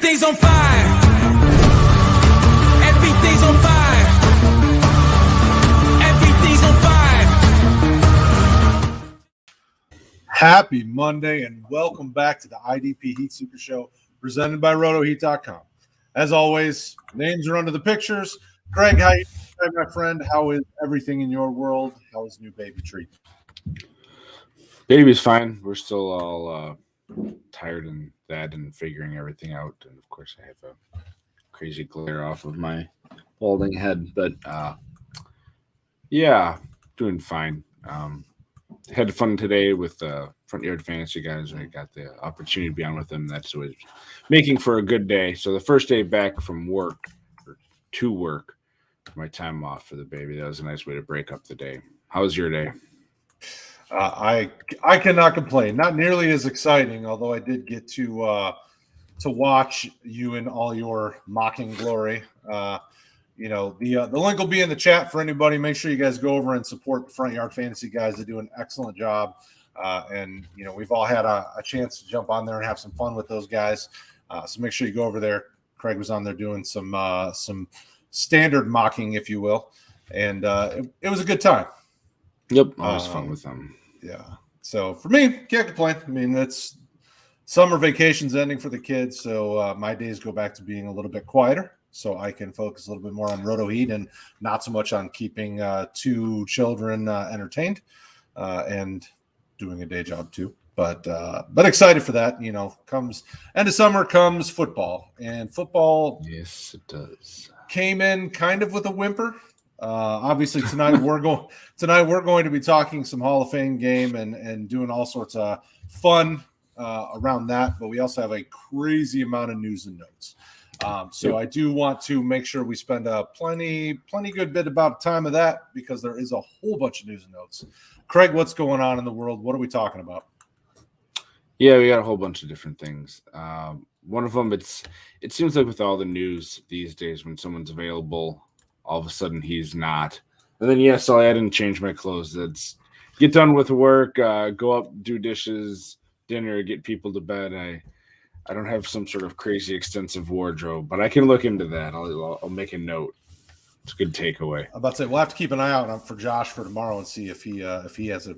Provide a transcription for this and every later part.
Everything's on fire. Everything's on fire. Everything's on fire. Happy Monday and welcome back to the IDP HeatSeekers show presented by RotoHeat.com. As always, names are under the pictures. Kraig, how you doing, my friend? How is everything in your world? How is new baby treat? Baby's fine. We're still all tired and that and figuring everything out. And of course, I have a crazy glare off of my balding head. But yeah, doing fine. Had fun today with the front yard fantasy guys. I got the opportunity to be on with them. That's always making for a good day. So the first day back from work or to work, my time off for the baby. That was a nice way to break up the day. How was your day? I cannot complain. Not nearly as exciting, although I did get to watch you in all your mocking glory. The link will be in the chat for anybody. Make sure you guys go over and support the Front Yard Fantasy guys. They do an excellent job, and we've all had a chance to jump on there and have some fun with those guys. So make sure you go over there. Kraig was on there doing some standard mocking, if you will, and it was a good time. Yep, always fun with them. Yeah. So for me, can't complain. I mean, it's summer vacation's ending for the kids, so my days go back to being a little bit quieter, so I can focus a little bit more on Roto Heat and not so much on keeping two children entertained and doing a day job too. But excited for that. Comes end of summer comes football, and football. Yes, it does. Came in kind of with a whimper. Obviously tonight we're going to be talking some Hall of Fame game and doing all sorts of fun around that, but we also have a crazy amount of news and notes. So I do want to make sure we spend a plenty good bit about time of that, because there is a whole bunch of news and notes. Kraig, what's going on in the world? What are we talking about? Yeah, we got a whole bunch of different things. One of them, it seems like with all the news these days, when someone's available, all of a sudden he's not. And then, yes, I didn't change my clothes. That's get done with work, go up, do dishes, dinner, get people to bed. I don't have some sort of crazy extensive wardrobe, but I can look into that. I'll make a note. It's a good takeaway. I'm about to say we'll have to keep an eye out for Josh for tomorrow and see if he has a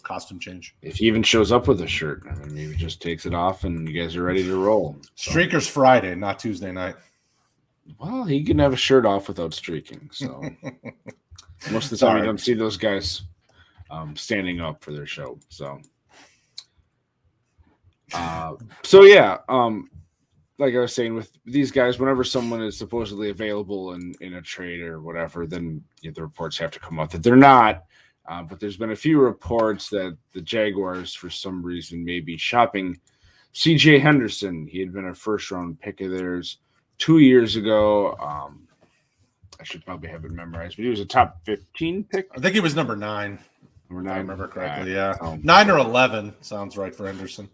costume change. If he even shows up with a shirt, I mean, maybe just takes it off and you guys are ready to roll. So. Streaker's Friday, not Tuesday night. Well, he can have a shirt off without streaking. So most of the time, you don't see those guys standing up for their show. So, like I was saying, with these guys, whenever someone is supposedly available in a trade or whatever, then the reports have to come out that they're not. But there's been a few reports that the Jaguars, for some reason, may be shopping C.J. Henderson. He had been a first-round pick of theirs 2 years ago. I should probably have it memorized, but he was a top 15 pick. I think he was number 9. Number 9, if I remember correctly. Yeah, 9 or 11 sounds right for Henderson.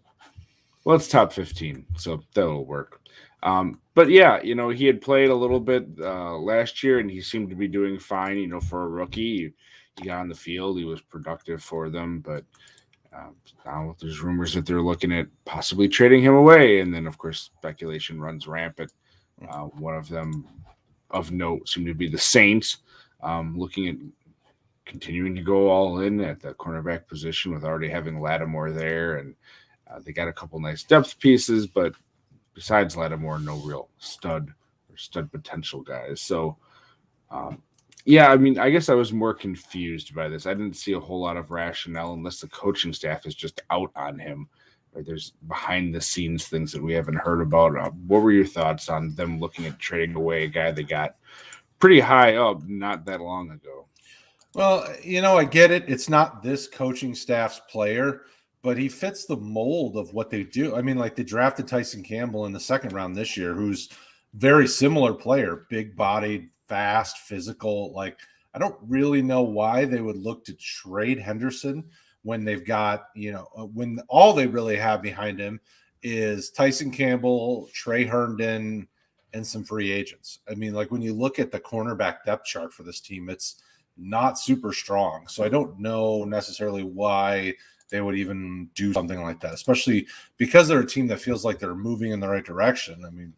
Well, it's top 15, so that'll work. But yeah, he had played a little bit last year, and he seemed to be doing fine. For a rookie, he got on the field, he was productive for them, but. Now there's rumors that they're looking at possibly trading him away, and then of course speculation runs rampant. One of them of note seemed to be the Saints, looking at continuing to go all in at the cornerback position with already having Lattimore there, and they got a couple nice depth pieces, but besides Lattimore, no real stud potential guys. So. Yeah, I mean, I guess I was more confused by this. I didn't see a whole lot of rationale unless the coaching staff is just out on him. Right? There's behind-the-scenes things that we haven't heard about. What were your thoughts on them looking at trading away a guy they got pretty high up not that long ago? Well, I get it. It's not this coaching staff's player, but he fits the mold of what they do. I mean, like they drafted Tyson Campbell in the second round this year, who's very similar player, big-bodied, fast, physical. Like, I don't really know why they would look to trade Henderson when they've got, when all they really have behind him is Tyson Campbell, Trey Herndon, and some free agents. I mean, like when you look at the cornerback depth chart for this team, it's not super strong. So I don't know necessarily why they would even do something like that, especially because they're a team that feels like they're moving in the right direction. I mean,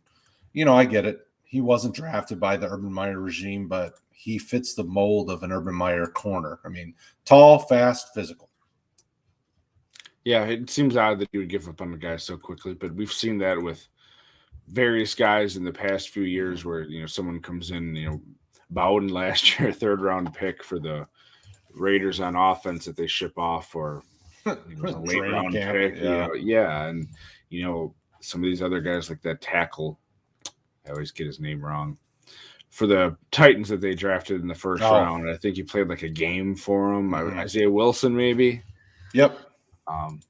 I get it. He wasn't drafted by the Urban Meyer regime, but he fits the mold of an Urban Meyer corner. I mean, tall, fast, physical. Yeah, it seems odd that you would give up on the guy so quickly, but we've seen that with various guys in the past few years where, someone comes in, Bowden last year, 3rd-round pick for the Raiders on offense that they ship off, or a late-round pick. And, some of these other guys like that tackle, I always get his name wrong, for the Titans that they drafted in the first round. I think he played like a game for them. Isaiah Wilson, maybe. Yep. And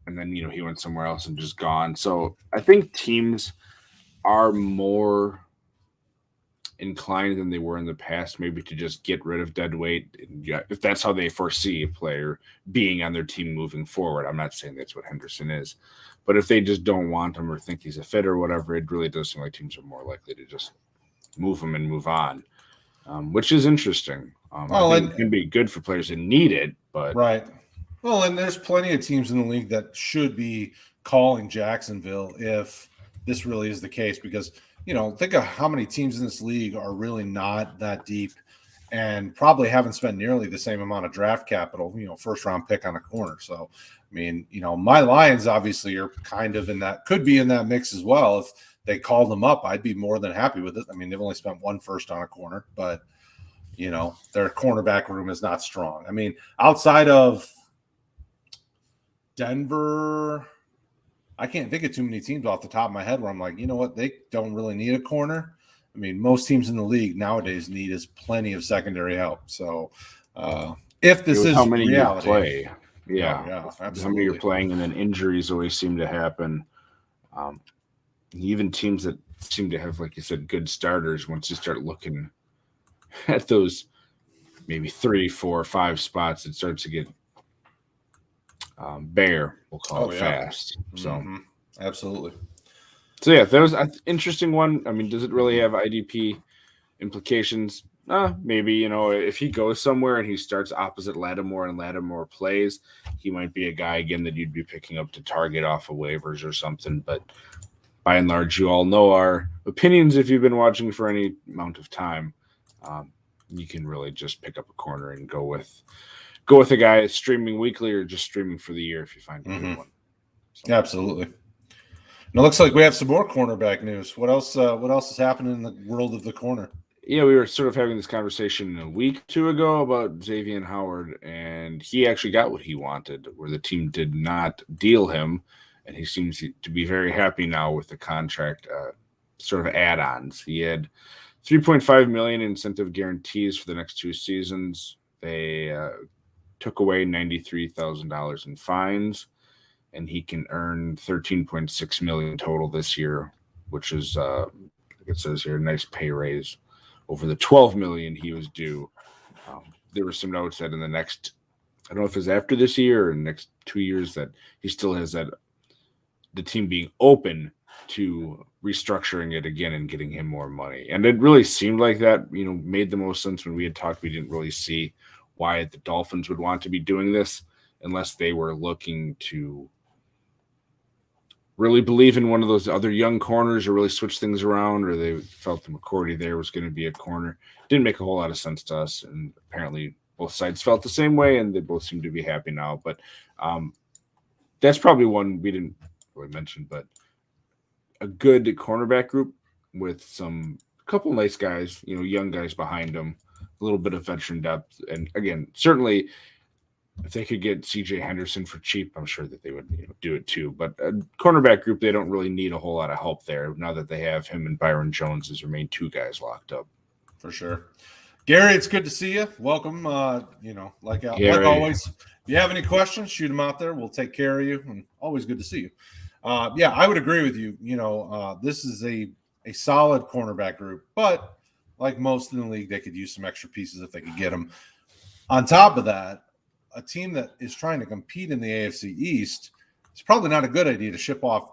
then, he went somewhere else and just gone. So I think teams are more inclined than they were in the past, maybe to just get rid of dead weight. If that's how they foresee a player being on their team moving forward. I'm not saying that's what Henderson is, but if they just don't want him or think he's a fit or whatever, it really does seem like teams are more likely to just move him and move on, which is interesting. I think it can be good for players that need it, but right. Well, and there's plenty of teams in the league that should be calling Jacksonville if this really is the case, because, think of how many teams in this league are really not that deep and probably haven't spent nearly the same amount of draft capital, 1st-round pick on a corner. So, I mean, my Lions obviously are kind of could be in that mix as well. If they called them up, I'd be more than happy with it. I mean, they've only spent 1 first on a corner, but, their cornerback room is not strong. I mean, outside of Denver, I can't think of too many teams off the top of my head where I'm like, they don't really need a corner. I mean, most teams in the league nowadays need is plenty of secondary help. So if this is how many reality, you play, absolutely. How many you're playing, and then injuries always seem to happen. Even teams that seem to have, like you said, good starters, once you start looking at those maybe 3, 4, 5 spots, it starts to get bare, we'll call it, fast. So absolutely. So yeah, that was an interesting one. I mean, does it really have IDP implications? Maybe, if he goes somewhere and he starts opposite Lattimore and Lattimore plays, he might be a guy again that you'd be picking up to target off of waivers or something. But by and large, you all know our opinions if you've been watching for any amount of time. You can really just pick up a corner and go with a guy streaming weekly or just streaming for the year if you find a good one. So. Absolutely. And it looks like we have some more cornerback news. What else is happening in the world of the corner? Yeah, we were sort of having this conversation a week or 2 ago about Xavier Howard, and he actually got what he wanted, where the team did not deal him, and he seems to be very happy now with the contract sort of add-ons. He had $3.5 million incentive guarantees for the next 2 seasons. They took away $93,000 in fines, and he can earn $13.6 million total this year, which is, like it says here, a nice pay raise over the $12 million he was due. There were some notes that in the next, I don't know if it's after this year or next 2 years, that he still has the team being open to restructuring it again and getting him more money. And it really seemed like that, made the most sense. When we had talked, we didn't really see why the Dolphins would want to be doing this unless they were looking to really believe in one of those other young corners or really switch things around, or they felt the McCourty there was going to be a corner. Didn't make a whole lot of sense to us, and apparently both sides felt the same way, and they both seem to be happy now. But that's probably one we didn't really mention, but a good cornerback group with a couple nice guys, young guys behind them, a little bit of veteran depth. And again, certainly if they could get CJ Henderson for cheap, I'm sure that they would do it too. But a cornerback group, they don't really need a whole lot of help there now that they have him and Byron Jones as their main 2 guys locked up. For sure. Gary, it's good to see you. Welcome. Like always, if you have any questions, shoot them out there. We'll take care of you. And always good to see you. I would agree with you. This is a solid cornerback group, but like most in the league, they could use some extra pieces if they could get them. On top of that, a team that is trying to compete in the AFC East, it's probably not a good idea to ship off,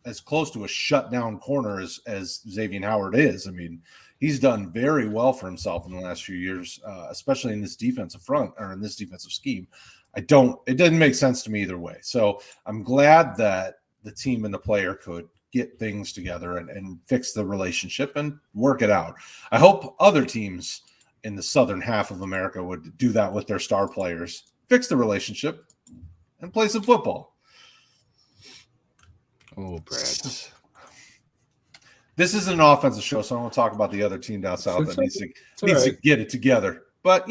as close to a shutdown corner as Xavier Howard is. I mean, he's done very well for himself in the last few years, especially in this defensive front or in this defensive scheme. It doesn't make sense to me either way. So I'm glad that the team and the player could get things together and fix the relationship and work it out. I hope other teams in the southern half of America would do that with their star players, fix the relationship, and play some football. Oh, Brad. This isn't an offensive show, so I don't want to talk about the other team down south that needs to get it together. But,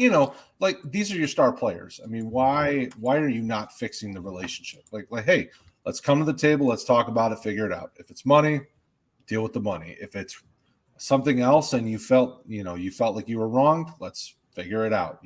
like, these are your star players. I mean, why are you not fixing the relationship? Like, hey, let's come to the table. Let's talk about it, figure it out. If it's money, deal with the money. If it's something else and you felt like you were wronged, let's figure it out.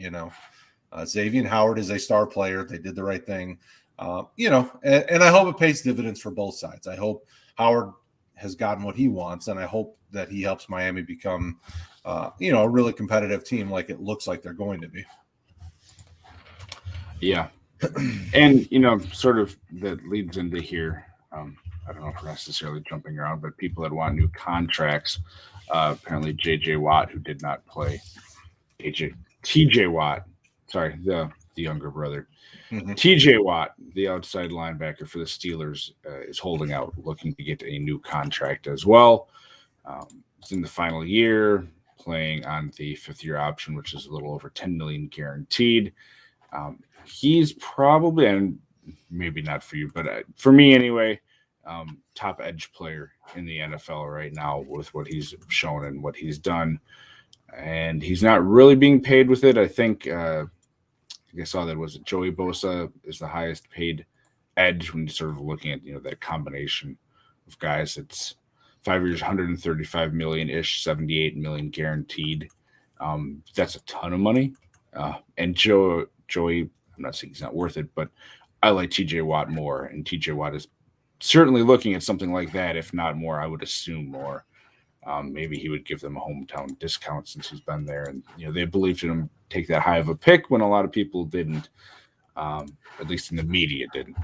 Xavier Howard is a star player. They did the right thing. And I hope it pays dividends for both sides. I hope Howard has gotten what he wants, and I hope that he helps Miami become, a really competitive team like it looks like they're going to be. Yeah. And, sort of that leads into here. I don't know if we're necessarily jumping around, but people that want new contracts, apparently J.J. Watt, who did not play, T.J. Watt, sorry, the younger brother. Mm-hmm. T.J. Watt, the outside linebacker for the Steelers, is holding out, looking to get a new contract as well. He's in the final year, playing on the fifth-year option, which is a little over $10 million guaranteed. He's probably, and maybe not for you, but for me anyway, top edge player in the NFL right now with what he's shown and what he's done. And he's not really being paid with it. I think I saw that was Joey Bosa is the highest paid edge when you're sort of looking at that combination of guys. It's 5 years, 135 million-ish, 78 million guaranteed. That's a ton of money. And Joey, I'm not saying he's not worth it, but I like TJ Watt more, and TJ Watt is certainly looking at something like that, if not more. I would assume more. Maybe he would give them a hometown discount since he's been there, and they believed in him take that high of a pick when a lot of people didn't, at least in the media didn't.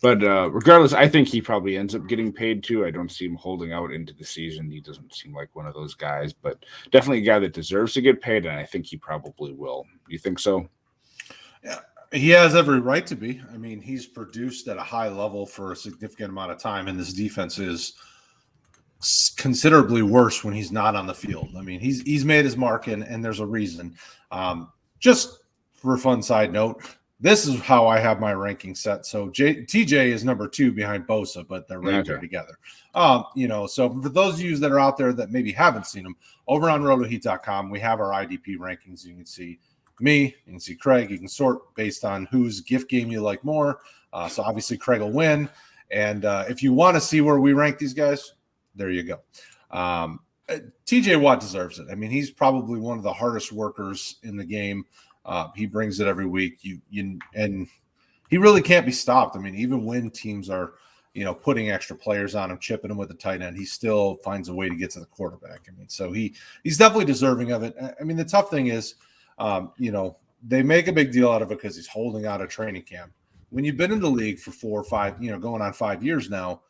But regardless, I think he probably ends up getting paid too. I don't see him holding out into the season. He doesn't seem like one of those guys, but definitely a guy that deserves to get paid, and I think he probably will. You think so? Yeah, he has every right to be. I mean, he's produced at a high level for a significant amount of time, and this defense is considerably worse when he's not on the field. I mean, he's made his mark, and there's a reason. Just for a fun side note, this is how I have my ranking set. So TJ is number 2 behind Bosa, but they're right there together. So for those of you that are out there that maybe haven't seen them, over on rotoheat.com, we have our IDP rankings. You can see me, you can see Kraig. You can sort based on whose gift game you like more. So obviously Kraig will win. And if you want to see where we rank these guys, there you go. TJ Watt deserves it. I mean, he's probably one of the hardest workers in the game. He brings it every week. And he really can't be stopped. I mean, even when teams are, putting extra players on him, chipping him with the tight end, he still finds a way to get to the quarterback. I mean, so he's definitely deserving of it. I mean, the tough thing is, they make a big deal out of it because he's holding out a training camp. When you've been in the league for 4 or 5, going on 5 years now,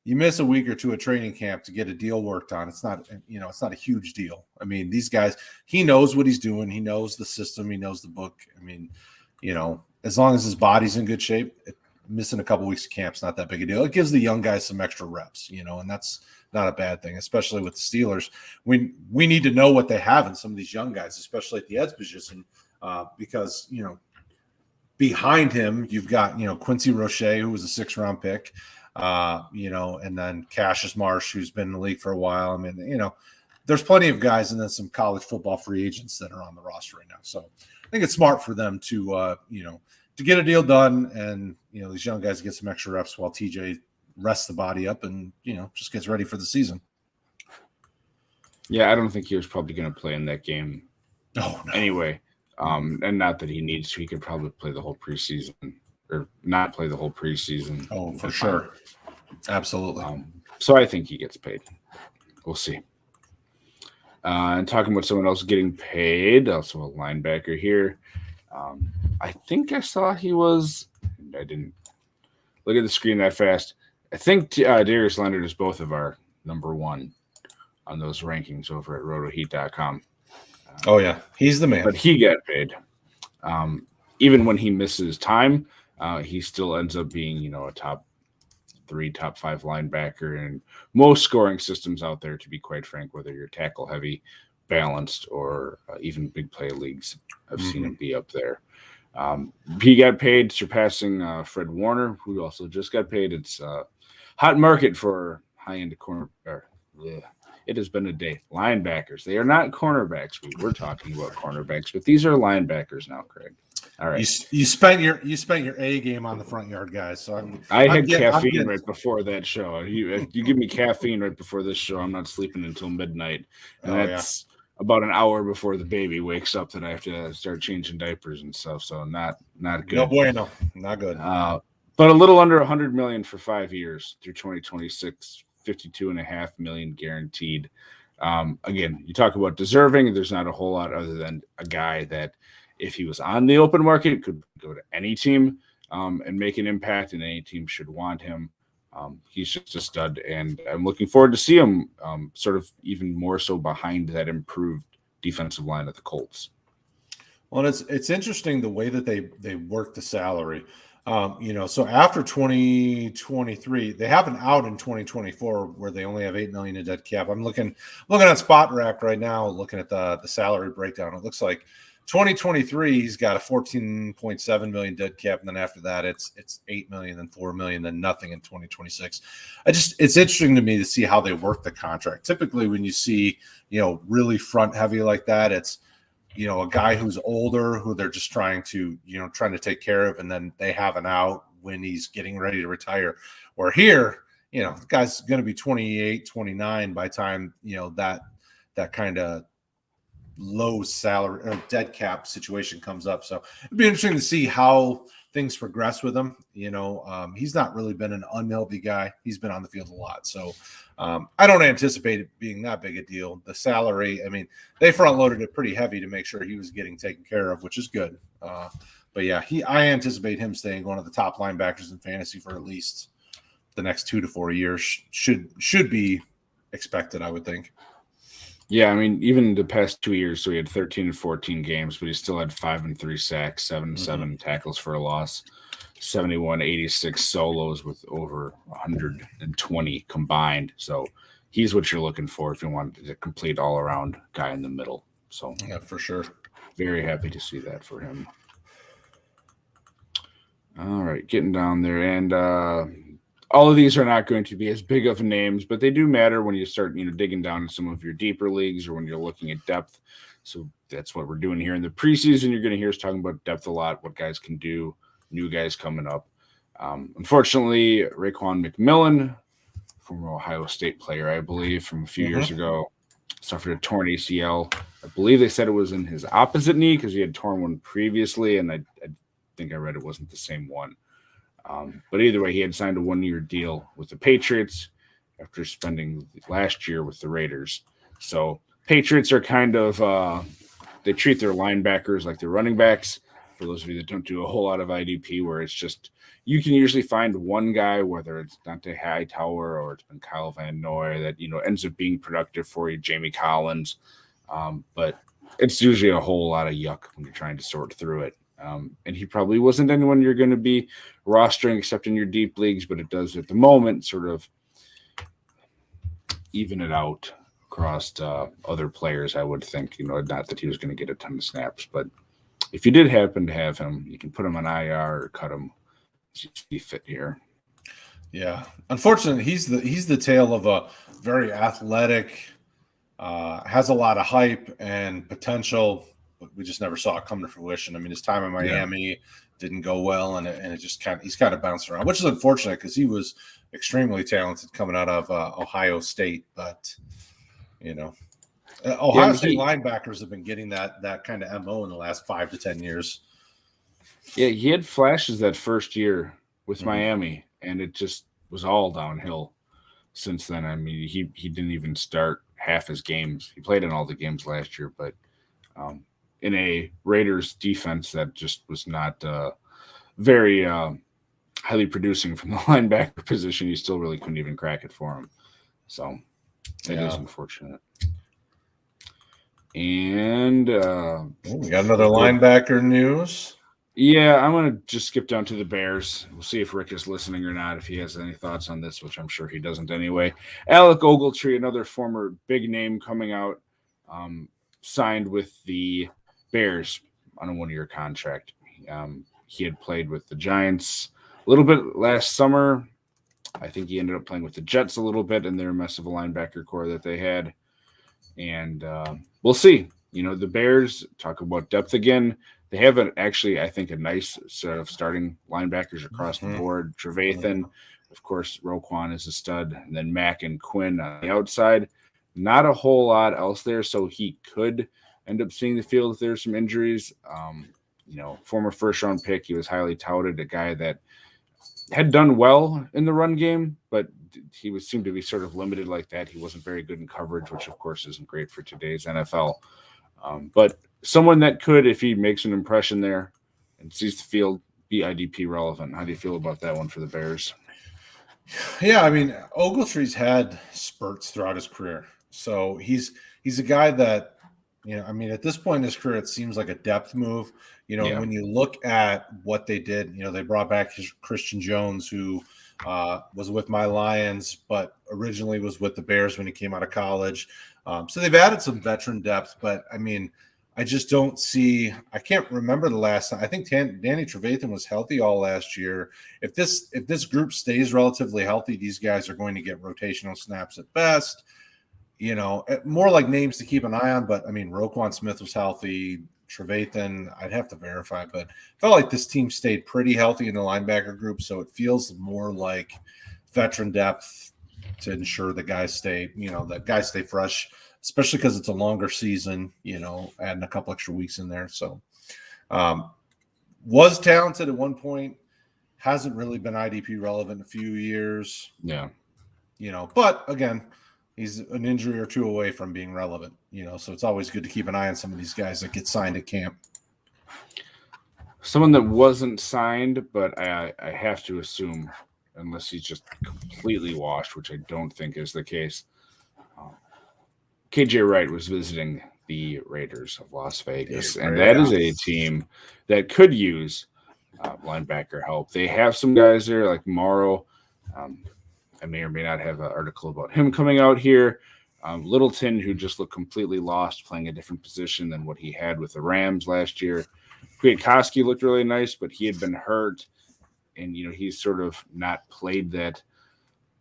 you miss a week or two at training camp to get a deal worked on. It's not, it's not a huge deal. I mean, these guys, he knows what he's doing. He knows the system. He knows the book. I mean, as long as his body's in good shape, missing a couple weeks of camp's not that big a deal. It gives the young guys some extra reps, and that's not a bad thing, especially with the Steelers. We need to know what they have in some of these young guys, especially at the edge position, because, behind him, you've got, Quincy Roche, who was a 6th-round pick. And then Cassius Marsh, who's been in the league for a while. I mean, there's plenty of guys and then some college football free agents that are on the roster right now. So I think it's smart for them to, to get a deal done and, these young guys get some extra reps while TJ rests the body up and, just gets ready for the season. Yeah, I don't think he was probably going to play in that game. Oh, no. Anyway, and not that he needs to. He could probably play the whole preseason. Or not play the whole preseason. Oh, for sure. Absolutely. So I think he gets paid. We'll see. And talking about someone else getting paid, also a linebacker here. I think I saw he was – I didn't look at the screen that fast. I think Darius Leonard is both of our number 1 on those rankings over at rotoheat.com. Oh, yeah. He's the man. But he got paid. Even when he misses time – he still ends up being, a top 3, top 5 linebacker in most scoring systems out there, to be quite frank, whether you're tackle heavy, balanced, or even big play leagues. I've seen him be up there. He got paid, surpassing Fred Warner, who also just got paid. It's hot market for high-end corner. It has been a day. Linebackers. They are not cornerbacks. We were talking about cornerbacks, but these are linebackers now, Kraig. All right. You spent your A game on the front yard guys. So I had caffeine right before that show. You give me caffeine right before this show, I'm not sleeping until midnight, and that's about an hour before the baby wakes up that I have to start changing diapers and stuff. So not good. No bueno, not good. But a little under $100 million for 5 years through 2026, $52.5 million guaranteed. Again, you talk about deserving. There's not a whole lot other than a guy that, if he was on the open market, could go to any team and make an impact, and any team should want him. He's just a stud, and I'm looking forward to see him sort of even more so behind that improved defensive line of the Colts. Well, it's interesting the way that they work the salary. So after 2023, they have an out in 2024 where they only have $8 million in dead cap. I'm looking at Spot Rack right now, looking at the salary breakdown. It looks like 2023, he's got a $14.7 million dead cap, and then after that, it's $8 million, then $4 million, then nothing in 2026. It's interesting to me to see how they work the contract. Typically, when you see really front heavy like that, it's a guy who's older who they're just trying to take care of, and then they have an out when he's getting ready to retire. Or here, the guy's going to be 28, 29 by the time that kind of low salary or dead cap situation comes up. So it'd be interesting to see how things progress with him. He's not really been an unhealthy guy. He's been on the field a lot. So I don't anticipate it being that big a deal. The salary, they front loaded it pretty heavy to make sure he was getting taken care of, which is good. But yeah, I anticipate him staying one of the top linebackers in fantasy for at least the next 2 to 4 years. Should be expected, I would think. Yeah, even the past 2 years, so he had 13 and 14 games, but he still had 5 and 3 sacks, 7 tackles for a loss, 71-86 solos with over 120 combined. So he's what you're looking for if you want a complete all-around guy in the middle. So yeah, for sure. Very happy to see that for him. All right, getting down there, and all of these are not going to be as big of names, but they do matter when you start, digging down in some of your deeper leagues or when you're looking at depth. So that's what we're doing here in the preseason. You're going to hear us talking about depth a lot, what guys can do, new guys coming up. Unfortunately, Rayquan Mcmillan, former Ohio State player, I believe, from a few years ago, suffered a torn ACL. I believe they said it was in his opposite knee because he had torn one previously, and I think I read it wasn't the same one. But either way, he had signed a 1-year deal with the Patriots after spending last year with the Raiders. So Patriots are kind of they treat their linebackers like their running backs. For those of you that don't do a whole lot of IDP, where it's just you can usually find one guy, whether it's Dante Hightower or it's been Kyle Van Noy, that ends up being productive for you, Jamie Collins. But it's usually a whole lot of yuck when you're trying to sort through it. And he probably wasn't anyone you're going to be rostering except in your deep leagues, but it does at the moment sort of even it out across other players, I would think. Not that he was going to get a ton of snaps, but if you did happen to have him, you can put him on IR or cut him. He fit here. Yeah, unfortunately, he's the tale of a very athletic, has a lot of hype and potential. We just never saw it come to fruition. His time in Miami didn't go well, and it just he's kind of bounced around, which is unfortunate because he was extremely talented coming out of Ohio State. But Ohio State linebackers have been getting that kind of MO in the last 5 to 10 years. Yeah, he had flashes that first year with Miami, and it just was all downhill since then. He didn't even start half his games. He played in all the games last year, but in a Raiders defense that just was not very highly producing from the linebacker position, you still really couldn't even crack it for him. So it is unfortunate. And we got another linebacker news. Yeah, I'm going to just skip down to the Bears. We'll see if Rick is listening or not, if he has any thoughts on this, which I'm sure he doesn't anyway. Alec Ogletree, another former big name coming out, signed with the Bears on a one-year contract. He had played with the Giants a little bit last summer. I think he ended up playing with the Jets a little bit in their mess of a linebacker core that they had. And we'll see. The Bears, talk about depth again. They have actually, I think, a nice set of starting linebackers across the board. Trevathan, of course, Rayquan is a stud, and then Mack and Quinn on the outside. Not a whole lot else there, so he could end up seeing the field if there's some injuries. Former first-round pick, he was highly touted, a guy that had done well in the run game, but he seemed to be sort of limited like that. He wasn't very good in coverage, which, of course, isn't great for today's NFL. But someone that could, if he makes an impression there and sees the field, be IDP relevant. How do you feel about that one for the Bears? Yeah, I mean, Ogletree's had spurts throughout his career. So he's a guy that, at this point in his career, it seems like a depth move. When you look at what they did, they brought back Christian Jones, who was with my Lions, but originally was with the Bears when he came out of college. So they've added some veteran depth, but I just don't see. I can't remember the last time. I think Danny Trevathan was healthy all last year. If this group stays relatively healthy, these guys are going to get rotational snaps at best. More like names to keep an eye on. But Roquan Smith was healthy. Trevathan, I'd have to verify, but felt like this team stayed pretty healthy in the linebacker group. So it feels more like veteran depth to ensure the guys stay fresh, especially because it's a longer season, adding a couple extra weeks in there. So was talented at one point, hasn't really been IDP relevant in a few years. Yeah. But again, he's an injury or two away from being relevant, so it's always good to keep an eye on some of these guys that get signed at camp. Someone that wasn't signed, but I have to assume, unless he's just completely washed, which I don't think is the case, KJ Wright was visiting the Raiders of Las Vegas, and that is a team that could use linebacker help. They have some guys there like Morrow. I may or may not have an article about him coming out here. Littleton, who just looked completely lost, playing a different position than what he had with the Rams last year. Kwiatkowski looked really nice, but he had been hurt, and he's sort of not played that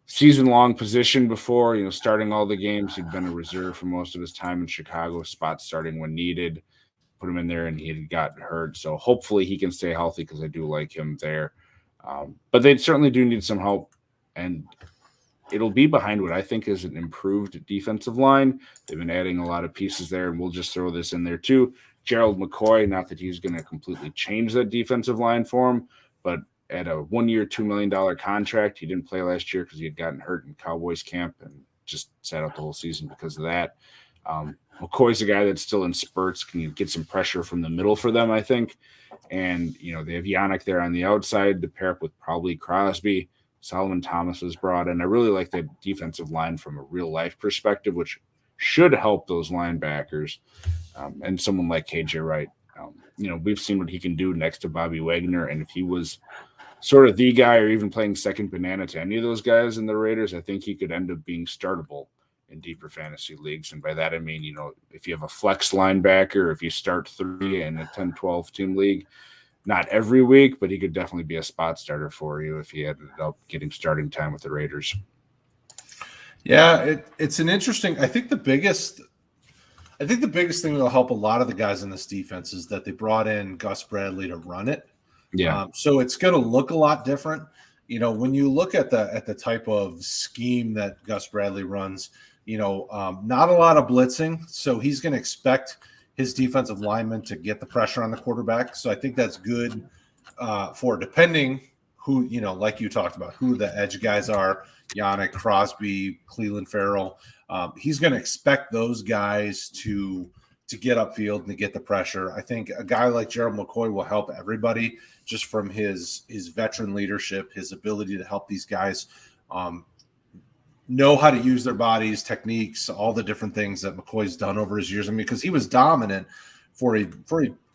season-long position before. Starting all the games, he'd been a reserve for most of his time in Chicago, spot starting when needed. Put him in there, and he had gotten hurt. So hopefully he can stay healthy because I do like him there. But they certainly do need some help, and it'll be behind what I think is an improved defensive line. They've been adding a lot of pieces there, and we'll just throw this in there too. Gerald McCoy, not that he's going to completely change that defensive line for him, but at a 1-year, $2 million contract, he didn't play last year because he had gotten hurt in Cowboys camp and just sat out the whole season because of that. McCoy's a guy that's still in spurts, can get some pressure from the middle for them, I think. And, they have Yannick there on the outside to pair up with probably Crosby. Solomon Thomas was brought in. I really like that defensive line from a real-life perspective, which should help those linebackers. And someone like KJ Wright, we've seen what he can do next to Bobby Wagner. And if he was sort of the guy or even playing second banana to any of those guys in the Raiders, I think he could end up being startable in deeper fantasy leagues. And by that, I mean, if you have a flex linebacker, if you start 3 in a 10-12 team league, not every week, but he could definitely be a spot starter for you if he ended up getting starting time with the Raiders. Yeah, it's an interesting. I think the biggest thing that'll help a lot of the guys in this defense is that they brought in Gus Bradley to run it. Yeah. So it's going to look a lot different. When you look at the type of scheme that Gus Bradley runs, not a lot of blitzing. So he's going to expect his defensive linemen to get the pressure on the quarterback. So I think that's good for depending who, like you talked about, who the edge guys are, Yannick, Crosby, Cleveland Farrell. He's going to expect those guys to get upfield and to get the pressure. I think a guy like Gerald McCoy will help everybody just from his veteran leadership, his ability to help these guys know how to use their bodies, techniques, all the different things that McCoy's done over his years. Because he was dominant for a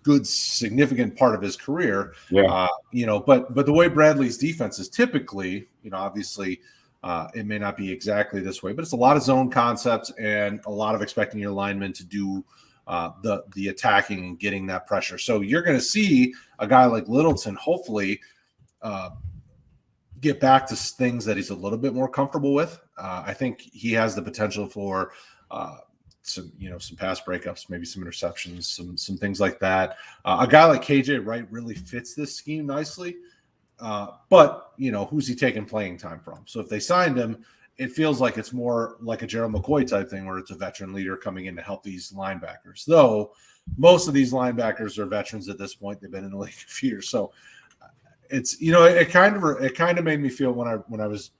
good significant part of his career. Yeah. But the way Bradley's defense is typically, obviously it may not be exactly this way, but it's a lot of zone concepts and a lot of expecting your linemen to do the attacking and getting that pressure. So you're going to see a guy like Littleton hopefully get back to things that he's a little bit more comfortable with. I think he has the potential for some pass breakups, maybe some interceptions, some things like that. A guy like KJ Wright really fits this scheme nicely. But who's he taking playing time from? So if they signed him, it feels like it's more like a Gerald McCoy type thing where it's a veteran leader coming in to help these linebackers. Though most of these linebackers are veterans at this point. They've been in the league a few years. So it's, it kind of made me feel when I was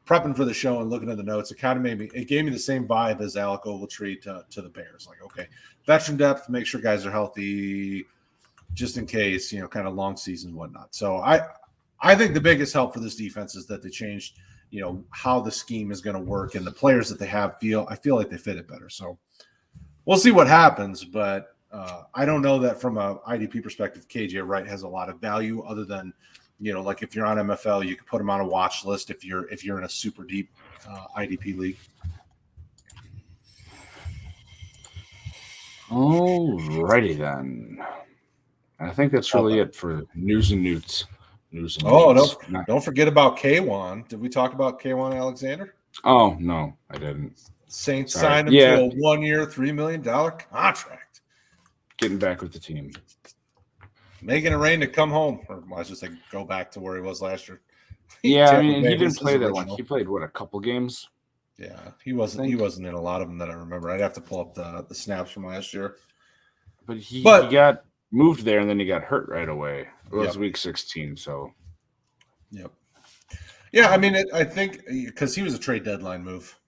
prepping for the show and looking at the notes, it gave me the same vibe as Alec Ogletree to the Bears. Like, okay, veteran depth, make sure guys are healthy just in case, kind of long season and whatnot. So I think the biggest help for this defense is that they changed, how the scheme is going to work, and the players that they have I feel like they fit it better. So we'll see what happens, but I don't know that from a IDP perspective, KJ Wright has a lot of value other than, like if you're on MFL, you can put him on a watch list if you're in a super deep IDP league. Alrighty then. I think that's really it for news and newts. Don't forget about K1. Did we talk about K1 Alexander? Oh, no, I didn't. Saints signed him to a 1 year, $3 million contract. Getting back with the team. Making it rain to come home. Or I was just like, go back to where he was last year. He didn't play that long. He played, a couple games? Yeah, he wasn't in a lot of them that I remember. I'd have to pull up the snaps from last year. But he got moved there, and then he got hurt right away. It was week 16, so. Yep. Yeah, I think because he was a trade deadline move.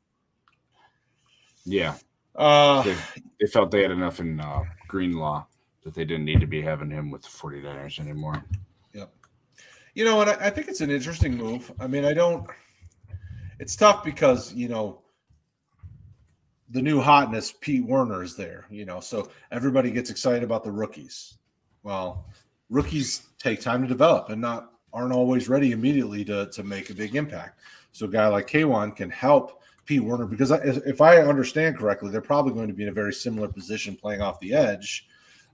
Yeah. They felt they had enough in Greenlaw that they didn't need to be having him with the 49ers anymore. Yep. And I think it's an interesting move. It's tough because, the new hotness, Pete Werner is there, so everybody gets excited about the rookies. Well, rookies take time to develop and aren't always ready immediately to make a big impact. So a guy like K1 can help Pete Werner because if I understand correctly, they're probably going to be in a very similar position playing off the edge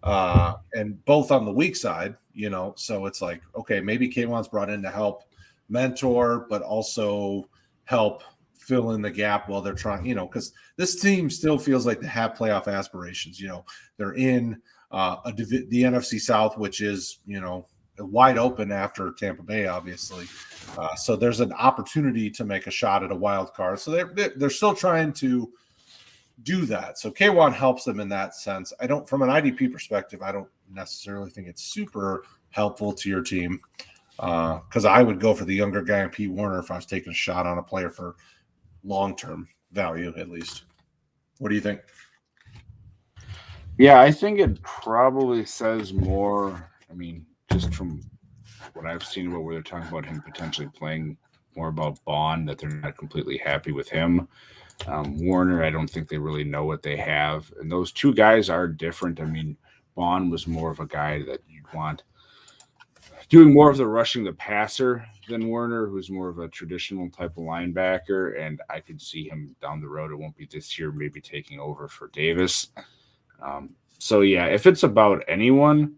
and both on the weak side, so it's like, okay, maybe K1's brought in to help mentor, but also help fill in the gap while they're trying, because this team still feels like they have playoff aspirations. They're in the NFC South, which is, wide open after Tampa Bay, obviously. So there's an opportunity to make a shot at a wild card. So they're still trying to do that. So K1 helps them in that sense. From an IDP perspective, I don't necessarily think it's super helpful to your team because I would go for the younger guy in Pete Werner if I was taking a shot on a player for long-term value, at least. What do you think? Yeah, I think it probably says more. Just from what I've seen about where they're talking about him potentially playing more about Bond, that they're not completely happy with him. Warner, I don't think they really know what they have. And those two guys are different. Bond was more of a guy that you'd want doing more of the rushing the passer than Werner, who's more of a traditional type of linebacker. And I could see him down the road. It won't be this year, maybe taking over for Davis. So, yeah, if it's about anyone,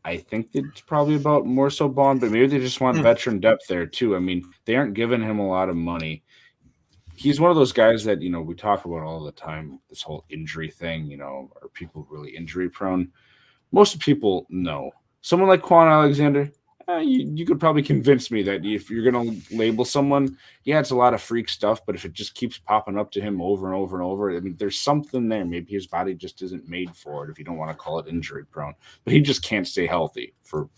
I think it's probably about more so Bond, but maybe they just want veteran depth there too. They aren't giving him a lot of money. He's one of those guys that, we talk about all the time, this whole injury thing, are people really injury prone? Most people, no. Someone like Quan Alexander, you could probably convince me that if you're going to label someone, it's a lot of freak stuff, but if it just keeps popping up to him over and over and over, there's something there. Maybe his body just isn't made for it, if you don't want to call it injury prone, but he just can't stay healthy for,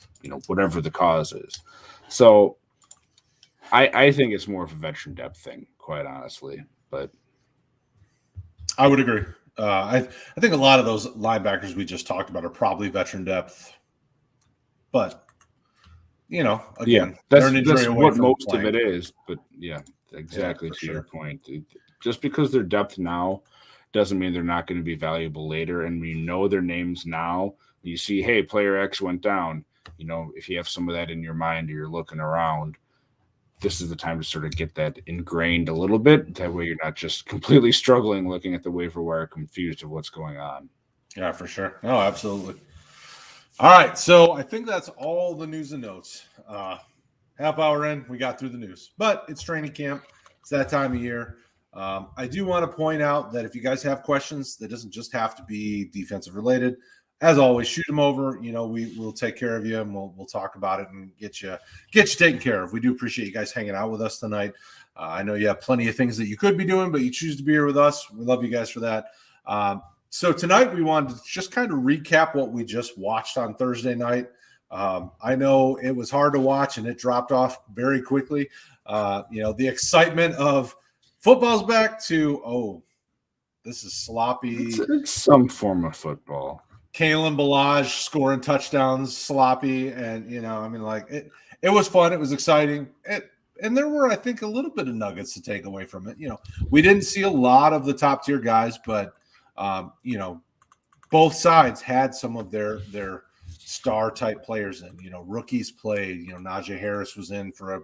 whatever the cause is. So I think it's more of a veteran depth thing, quite honestly, but I would agree. I think a lot of those linebackers we just talked about are probably veteran depth, but again, that's what most of it is. But exactly to your point. Just because they're depth now doesn't mean they're not going to be valuable later. And we know their names now you see, hey, player X went down. If you have some of that in your mind or you're looking around, this is the time to sort of get that ingrained a little bit. That way you're not just completely struggling looking at the waiver wire confused of what's going on. Yeah, for sure. Oh, absolutely. All right. So I think that's all the news and notes. Half hour in, we got through the news. But it's training camp. It's that time of year. I do want to point out that if you guys have questions, that doesn't just have to be defensive related. As always, shoot them over. We'll take care of you, and we'll talk about it and get you taken care of. We do appreciate you guys hanging out with us tonight. I know you have plenty of things that you could be doing, but you choose to be here with us. We love you guys for that. So tonight we wanted to just kind of recap what we just watched on Thursday night. I know it was hard to watch and it dropped off very quickly. The excitement of football's back to, this is sloppy. It's some form of football. Kalen Balaj scoring touchdowns, sloppy. And, it was fun. It was exciting. And there were, I think, a little bit of nuggets to take away from it. We didn't see a lot of the top tier guys, but, both sides had some of their star type players in. Rookies played. Najee Harris was in for a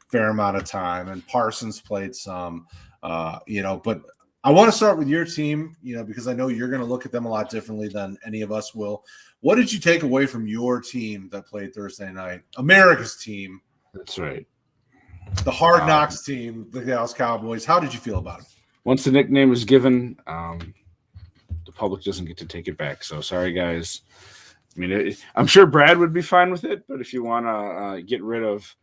fair amount of time, and Parsons played some. But I want to start with your team, because I know you're going to look at them a lot differently than any of us will. What did you take away from your team that played Thursday night? America's team. That's right. The Hard Knocks team, the Dallas Cowboys. How did you feel about it? Once the nickname is given, the public doesn't get to take it back. So sorry, guys. I'm sure Brad would be fine with it, but if you want to get rid of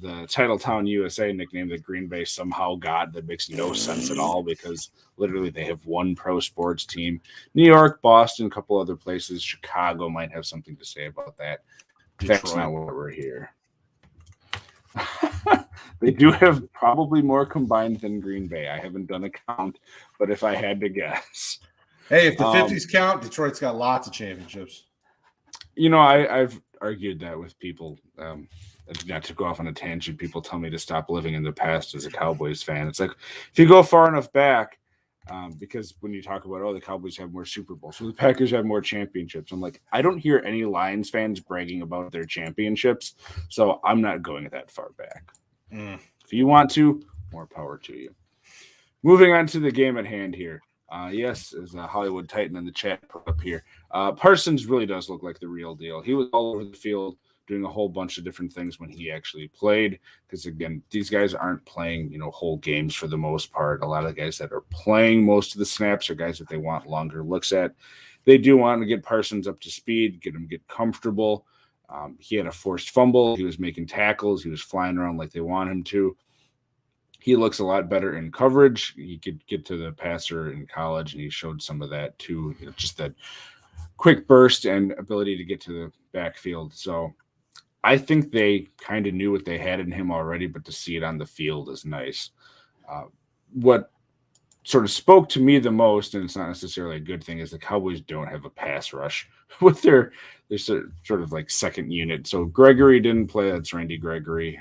the Titletown USA nickname that Green Bay somehow got, that makes no sense at all, because literally they have one pro sports team. New York, Boston, a couple other places. Chicago might have something to say about that. Detroit. That's not why we're here. They do have probably more combined than Green Bay. I haven't done a count, but if I had to guess. Hey, if the 50s count, Detroit's got lots of championships. I've argued that with people. Not to go off on a tangent, people tell me to stop living in the past as a Cowboys fan. It's like, if you go far enough back, because when you talk about, the Cowboys have more Super Bowls, so the Packers have more championships. I'm like, I don't hear any Lions fans bragging about their championships, so I'm not going that far back. If you want to, more power to you. Moving on to the game at hand here. Yes, as a Hollywood Titan in the chat put up here, Parsons really does look like the real deal. He was all over the field doing a whole bunch of different things when he actually played, because, again, these guys aren't playing, whole games for the most part. A lot of the guys that are playing most of the snaps are guys that they want longer looks at. They do want to get Parsons up to speed, get comfortable. He had a forced fumble. He was making tackles. He was flying around like they want him to. He looks a lot better in coverage. He could get to the passer in college, and he showed some of that too, just that quick burst and ability to get to the backfield. So I think they kind of knew what they had in him already, but to see it on the field is nice. What sort of spoke to me the most, and it's not necessarily a good thing, is the Cowboys don't have a pass rush with their sort of like second unit. So Gregory didn't play. That's Randy Gregory,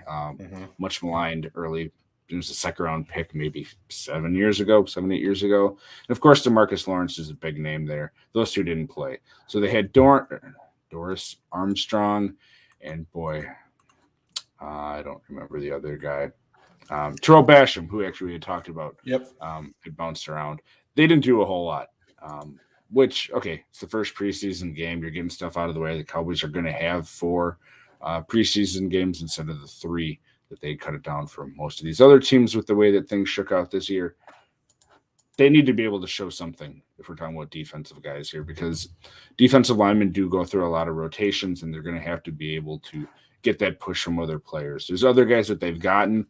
much maligned early. It was a second-round pick maybe 7, 8 years ago. And, of course, DeMarcus Lawrence is a big name there. Those two didn't play. So they had Doris Armstrong and, I don't remember the other guy. Terrell Basham, who actually we had talked about. Yep. It bounced around. They didn't do a whole lot, it's the first preseason game. You're getting stuff out of the way. The Cowboys are going to have 4 preseason games instead of the 3 that they cut it down for most of these other teams with the way that things shook out this year. They need to be able to show something if we're talking about defensive guys here, because defensive linemen do go through a lot of rotations, and they're going to have to be able to get that push from other players. There's other guys that they've gotten.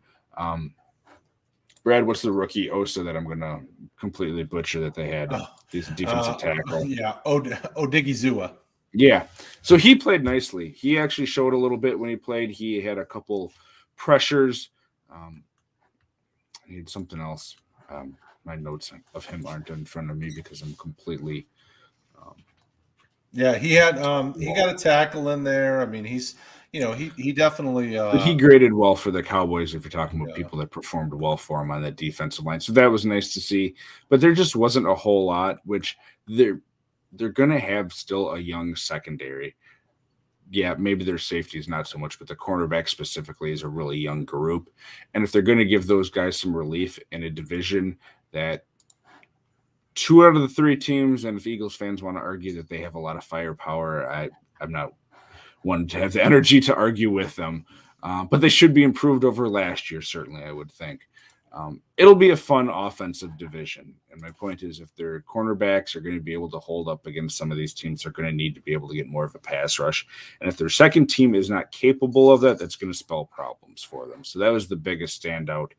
Brad, what's the rookie Osa that I'm going to completely butcher that they had? These defensive tackle. Yeah, Odigizua. Yeah, so he played nicely. He actually showed a little bit when he played. He had a couple pressures. I need something else. My notes of him aren't in front of me because I'm completely. He had he got a tackle in there. I mean, he's he definitely. But he graded well for the Cowboys if you're talking about people that performed well for him on that defensive line. So that was nice to see. But there just wasn't a whole lot, which they're going to have still a young secondary. Yeah, maybe their safety is not so much, but the cornerback specifically is a really young group. And if they're going to give those guys some relief in a division that 2 out of the 3 teams, and if Eagles fans want to argue that they have a lot of firepower, I'm not one to have the energy to argue with them. But they should be improved over last year, certainly, I would think. It'll be a fun offensive division. And my point is, if their cornerbacks are going to be able to hold up against some of these teams, they're going to need to be able to get more of a pass rush. And if their second team is not capable of that, that's going to spell problems for them. So that was the biggest standout.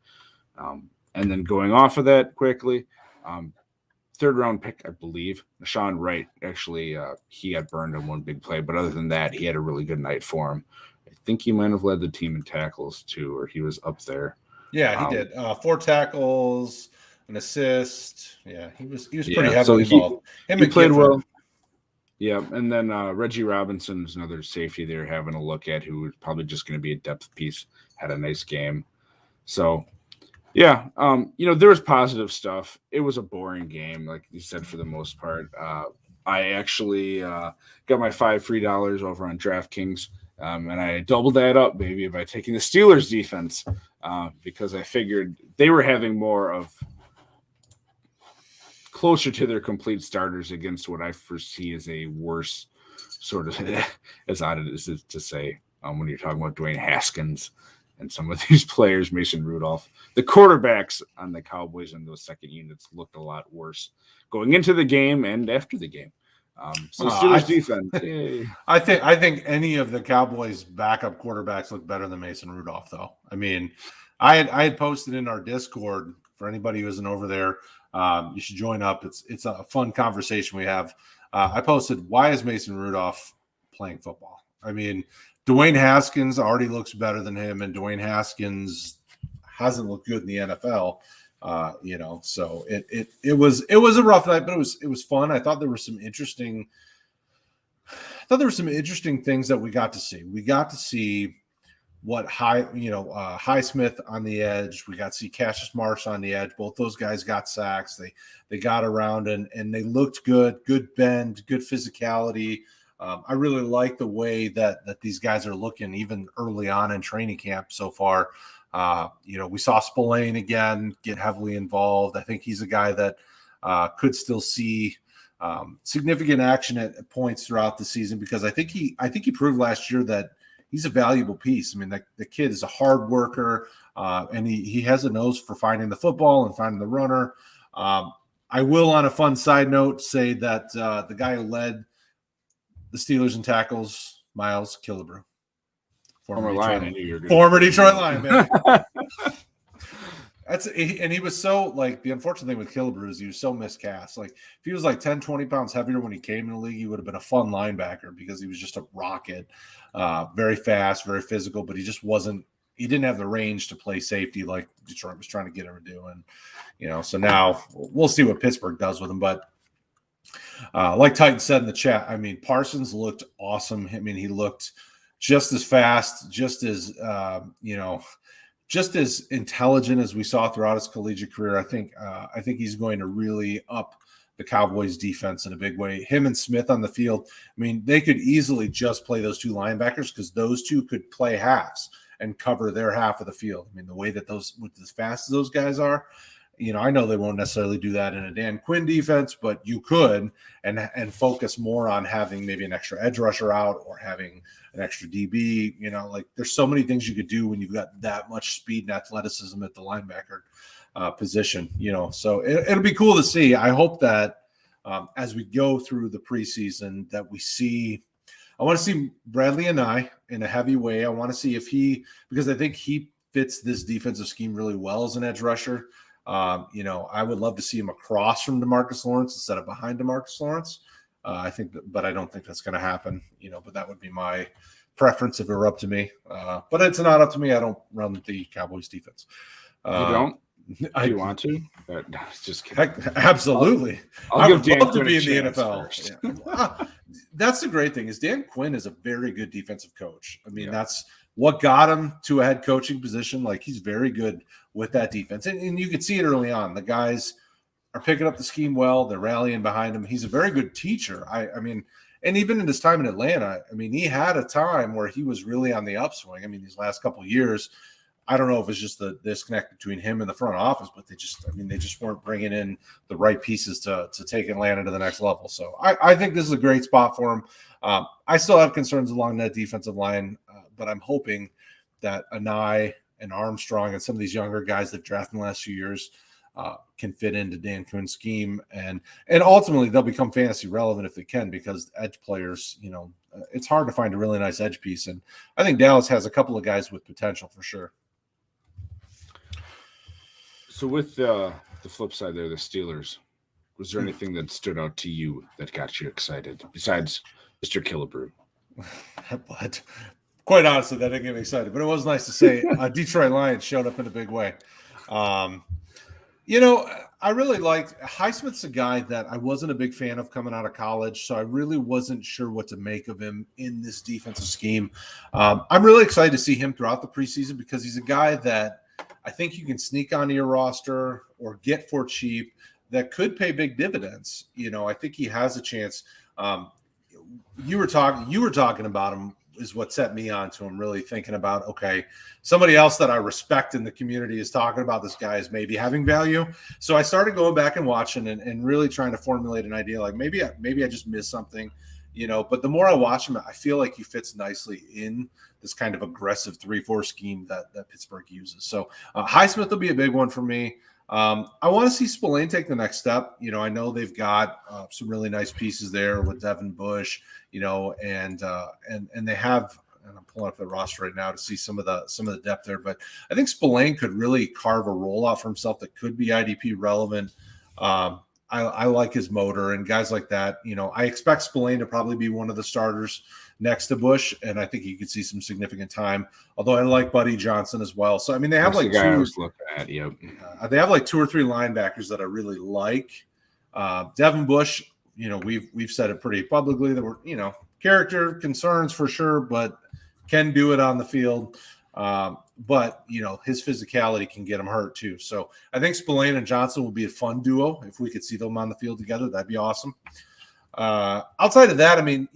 And then going off of that quickly, 3rd round pick, I believe, Sean Wright, actually, he got burned on one big play. But other than that, he had a really good night for him. I think he might have led the team in tackles too, or he was up there. Yeah, he did 4 tackles, an assist. Yeah, he was pretty heavily so involved. He played well. Yeah, and then Reggie Robinson is another safety they're having a look at, who is probably just going to be a depth piece. Had a nice game. So, yeah, there was positive stuff. It was a boring game, like you said, for the most part. I actually got my $5 free over on DraftKings. And I doubled that up, maybe, by taking the Steelers defense because I figured they were having more of closer to their complete starters against what I foresee as a worse sort of, as odd as it is to say, when you're talking about Dwayne Haskins and some of these players, Mason Rudolph. The quarterbacks on the Cowboys and those second units looked a lot worse going into the game and after the game. Steelers defense. Yay. I think any of the Cowboys' backup quarterbacks look better than Mason Rudolph, though. I mean, I had posted in our Discord for anybody who isn't over there. You should join up. It's a fun conversation we have. I posted, why is Mason Rudolph playing football? I mean, Dwayne Haskins already looks better than him, and Dwayne Haskins hasn't looked good in the NFL. So it was a rough night, but it was fun. I thought there were some interesting things that we got to see. We got to see what Highsmith on the edge. We got to see Cassius Marsh on the edge. Both those guys got sacks. They got around and they looked good bend, good physicality. I really like the way that these guys are looking even early on in training camp so far. We saw Spillane again get heavily involved. I think he's a guy that could still see significant action at points throughout the season because I think he proved last year that he's a valuable piece. I mean, the kid is a hard worker, and he has a nose for finding the football and finding the runner. I will, on a fun side note, say that the guy who led the Steelers in tackles, Miles Killebrew. Former Detroit Lion, man. And he was so, like, the unfortunate thing with Killebrew is he was so miscast. Like, if he was like 10, 20 pounds heavier when he came in the league, he would have been a fun linebacker because he was just a rocket, very fast, very physical, but he just wasn't. He didn't have the range to play safety like Detroit was trying to get him to do. And so now we'll see what Pittsburgh does with him. But like Titan said in the chat, I mean, Parsons looked awesome. I mean, he looked just as fast, just as just as intelligent as we saw throughout his collegiate career. I think he's going to really up the Cowboys defense in a big way. Him and Smith on the field. I mean, they could easily just play those 2 linebackers because those 2 could play halves and cover their half of the field. I mean, the way that with as fast as those guys are, I know they won't necessarily do that in a Dan Quinn defense, but you could and focus more on having maybe an extra edge rusher out or having an extra DB. Like there's so many things you could do when you've got that much speed and athleticism at the linebacker position. So it'll be cool to see. I hope that as we go through the preseason that we see. I want to see Bradley and I in a heavy way. I want to see because I think he fits this defensive scheme really well as an edge rusher. I would love to see him across from DeMarcus Lawrence instead of behind DeMarcus Lawrence. But I don't think that's going to happen, but that would be my preference if it were up to me. But it's not up to me. I don't run the Cowboys defense. You don't? Do you want to? Just kidding. Heck, absolutely. I would love to be in the NFL. Yeah. That's the great thing is Dan Quinn is a very good defensive coach. I mean, That's what got him to a head coaching position. Like he's very good with that defense. And you could see it early on. The guys are picking up the scheme well. They're rallying behind him. He's a very good teacher. I mean, and even in his time in Atlanta, I mean, he had a time where he was really on the upswing. I mean, these last couple of years, I don't know if it's just the disconnect between him and the front office, but they just weren't bringing in the right pieces to take Atlanta to the next level. So I think this is a great spot for him. I still have concerns along that defensive line, but I'm hoping that Anai and Armstrong and some of these younger guys that drafted in the last few years can fit into Dan Kuhn's scheme, and ultimately they'll become fantasy relevant if they can, because edge players, it's hard to find a really nice edge piece, and I think Dallas has a couple of guys with potential for sure. So with the flip side there, the Steelers, was there anything that stood out to you that got you excited besides Mr. Killebrew? But quite honestly, that didn't get me excited, but it was nice to say Detroit Lions showed up in a big way. I really liked Highsmith's a guy that I wasn't a big fan of coming out of college, so I really wasn't sure what to make of him in this defensive scheme. I'm really excited to see him throughout the preseason because he's a guy that I think you can sneak onto your roster or get for cheap that could pay big dividends. I think he has a chance. You were talking about him is what set me on to him, really thinking about, okay, somebody else that I respect in the community is talking about this guy as maybe having value. So I started going back and watching and really trying to formulate an idea, like maybe I just missed something, but the more I watch him, I feel like he fits nicely in this kind of aggressive 3-4 scheme that Pittsburgh uses. So Highsmith will be a big one for me. I want to see Spillane take the next step. I know they've got some really nice pieces there with Devin Bush, and they have. And I'm pulling up the roster right now to see some of the depth there. But I think Spillane could really carve a role out for himself that could be IDP relevant. I like his motor and guys like that. I expect Spillane to probably be one of the starters next to Bush, and I think he could see some significant time. Although I like Buddy Johnson as well. So I mean, they have like I was looking at. Yep. They have like 2 or 3 linebackers that I really like. Devin Bush, we've said it pretty publicly that we're character concerns for sure, but can do it on the field. But his physicality can get him hurt too. So I think Spillane and Johnson will be a fun duo. If we could see them on the field together, that'd be awesome. Outside of that, I mean,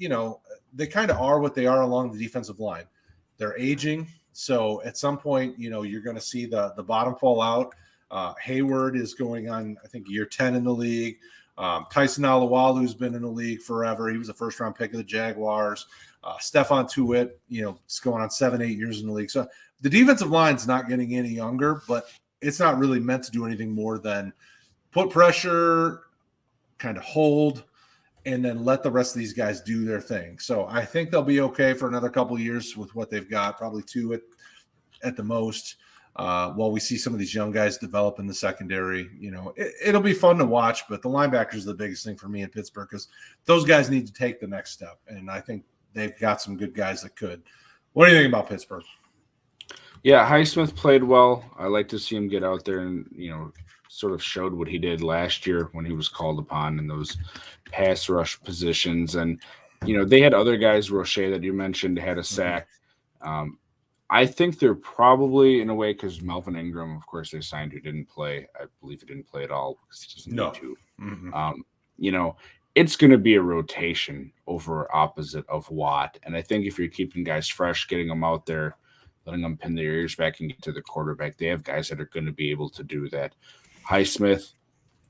they kind of are what they are along the defensive line. They're aging. So at some point, you're going to see the bottom fall out. Hayward is going on, I think, year 10 in the league. Tyson Alualu's been in the league forever. He was a first-round pick of the Jaguars. Stephon Tuitt, it's going on 7-8 years in the league. So the defensive line's not getting any younger, but it's not really meant to do anything more than put pressure, kind of hold, and then let the rest of these guys do their thing. So I think they'll be okay for another couple of years with what they've got, probably 2 at the most, while we see some of these young guys develop in the secondary. It'll be fun to watch, but the linebackers are the biggest thing for me in Pittsburgh because those guys need to take the next step, and I think they've got some good guys that could. What do you think about Pittsburgh? Yeah, Highsmith played well. I like to see him get out there and, sort of showed what he did last year when he was called upon in those pass rush positions. And, they had other guys, Roche that you mentioned, had a sack. I think they're probably, in a way, because Melvin Ingram, of course, they signed who didn't play. I believe he didn't play at all because he doesn't need to. Mm-hmm. It's going to be a rotation over opposite of Watt. And I think if you're keeping guys fresh, getting them out there, letting them pin their ears back and get to the quarterback, they have guys that are going to be able to do that. Highsmith,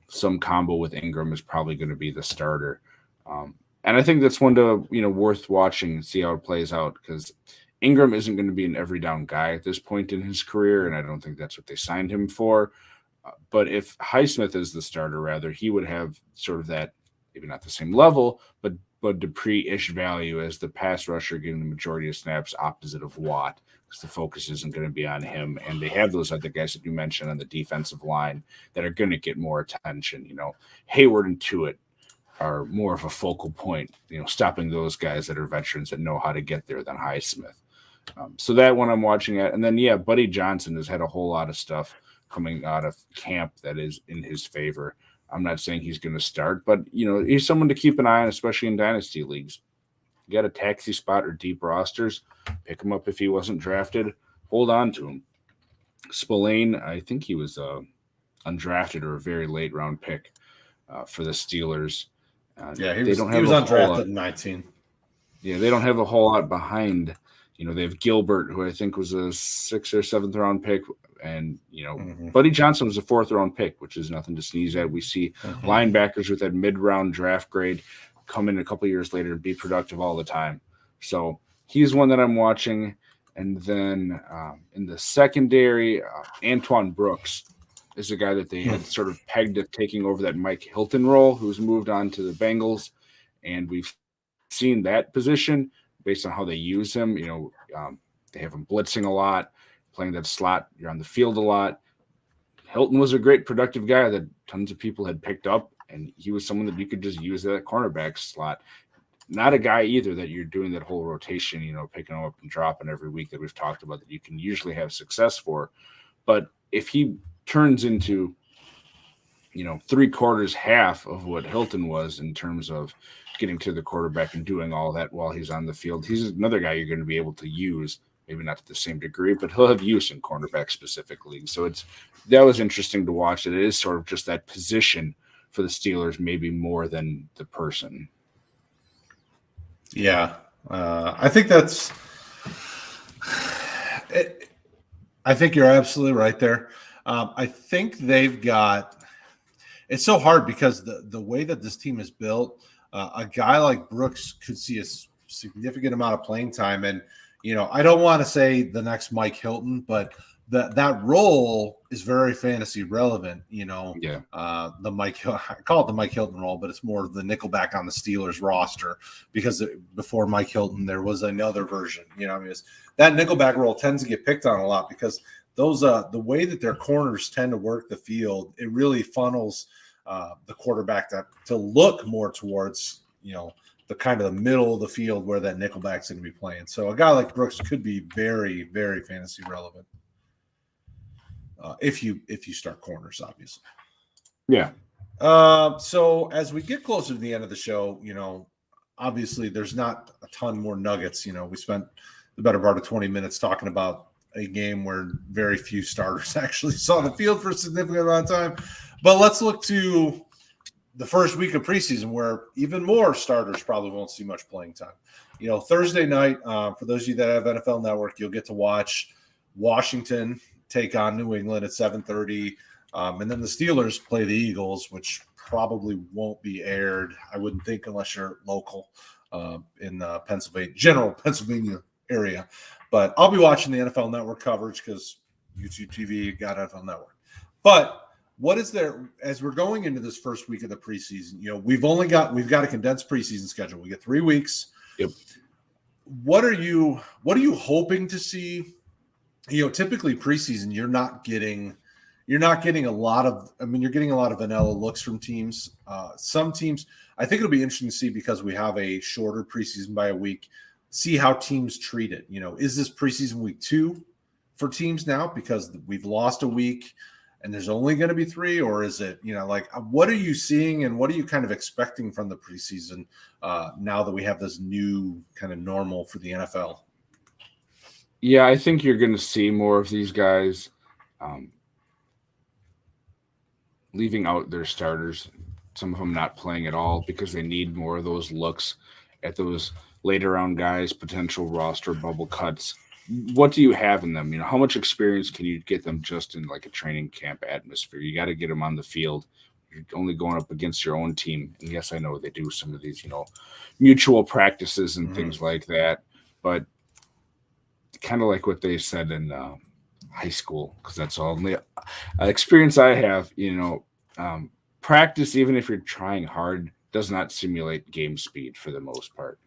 some combo with Ingram is probably going to be the starter. And I think that's one to, worth watching and see how it plays out because Ingram isn't going to be an every down guy at this point in his career, and I don't think that's what they signed him for. But if Highsmith is the starter, rather, he would have sort of that, maybe not the same level, but Dupree-ish value as the pass rusher, getting the majority of snaps opposite of Watt, because the focus isn't going to be on him. And they have those other guys that you mentioned on the defensive line that are going to get more attention. Hayward and Tuitt are more of a focal point, stopping those guys that are veterans that know how to get there than Highsmith. So that one I'm watching at. And then, Buddy Johnson has had a whole lot of stuff coming out of camp that is in his favor. I'm not saying he's going to start, but, he's someone to keep an eye on, especially in dynasty leagues. You got a taxi spot or deep rosters, pick him up if he wasn't drafted, hold on to him. Spillane, I think he was undrafted or a very late round pick for the Steelers. Yeah, he they was don't have a whole undrafted lot. in 19. Yeah, they don't have a whole lot behind. They have Gilbert, who I think was a 6th or 7th round pick, and Buddy Johnson was a 4th round pick, which is nothing to sneeze at. We see linebackers with that mid round draft grade come in a couple years later and be productive all the time. So he's one that I'm watching. And then in the secondary, Antoine Brooks is a guy that they had sort of pegged at taking over that Mike Hilton role, who's moved on to the Bengals. And we've seen that position based on how they use him. They have him blitzing a lot, playing that slot. You're on the field a lot. Hilton was a great productive guy that tons of people had picked up, and he was someone that you could just use that cornerback slot. Not a guy either that you're doing that whole rotation, picking him up and dropping every week that we've talked about that you can usually have success for. But if he turns into, 3/4, half of what Hilton was in terms of getting to the quarterback and doing all that while he's on the field, he's another guy you're going to be able to use, maybe not to the same degree, but he'll have use in cornerback specific leagues. So that was interesting to watch. It is sort of just that position for the Steelers, maybe more than the person. Yeah, I think that's it. I think you're absolutely right there. I think they've got – it's so hard because the way that this team is built, a guy like Brooks could see a significant amount of playing time. And, I don't want to say the next Mike Hilton, but that role is very fantasy relevant, Yeah. I call it the Mike Hilton role, but it's more of the nickelback on the Steelers roster because before Mike Hilton, there was another version, that nickelback role tends to get picked on a lot because those, the way that their corners tend to work the field, it really funnels the quarterback to look more towards, the kind of the middle of the field where that nickelback's going to be playing. So a guy like Brooks could be very, very fantasy relevant. If you start corners, obviously. Yeah. So as we get closer to the end of the show, obviously there's not a ton more nuggets. We spent the better part of 20 minutes talking about a game where very few starters actually saw the field for a significant amount of time. But let's look to the first week of preseason where even more starters probably won't see much playing time. Thursday night, for those of you that have NFL Network, you'll get to watch Washington take on New England at 7:30. And then the Steelers play the Eagles, which probably won't be aired, I wouldn't think, unless you're local in general Pennsylvania area. But I'll be watching the NFL Network coverage because YouTube TV got NFL Network. But what is there as we're going into this first week of the preseason? We've got a condensed preseason schedule. We get 3 weeks. Yep. What are you hoping to see? Typically preseason, you're getting a lot of you're getting a lot of vanilla looks from teams. Some teams, I think it'll be interesting to see because we have a shorter preseason by a week, see how teams treat it. Is this preseason week 2 for teams now because we've lost a week and there's only going to be 3, or is it, what are you seeing and what are you kind of expecting from the preseason now that we have this new kind of normal for the NFL? Yeah, I think you're going to see more of these guys leaving out their starters, some of them not playing at all because they need more of those looks at those later round guys, potential roster bubble cuts. What do you have in them? How much experience can you get them just in like a training camp atmosphere? You got to get them on the field. You're only going up against your own team. And yes, I know they do some of these, mutual practices and things like that, but kind of like what they said in high school, because that's all the experience I have, practice, even if you're trying hard, does not simulate game speed for the most part.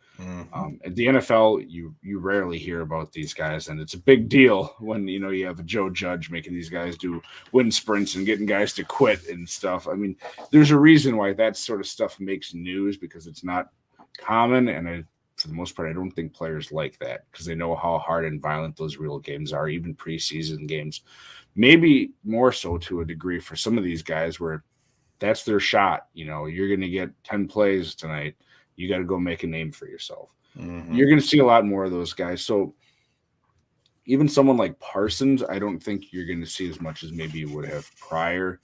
At the NFL, you rarely hear about these guys, and it's a big deal when you have a Joe Judge making these guys do wind sprints and getting guys to quit and stuff. There's a reason why that sort of stuff makes news because it's not common, and for the most part, I don't think players like that because they know how hard and violent those real games are, even preseason games. Maybe more so to a degree for some of these guys where that's their shot. You're going to get 10 plays tonight. You got to go make a name for yourself. You're going to see a lot more of those guys. So even someone like Parsons, I don't think you're going to see as much as maybe you would have prior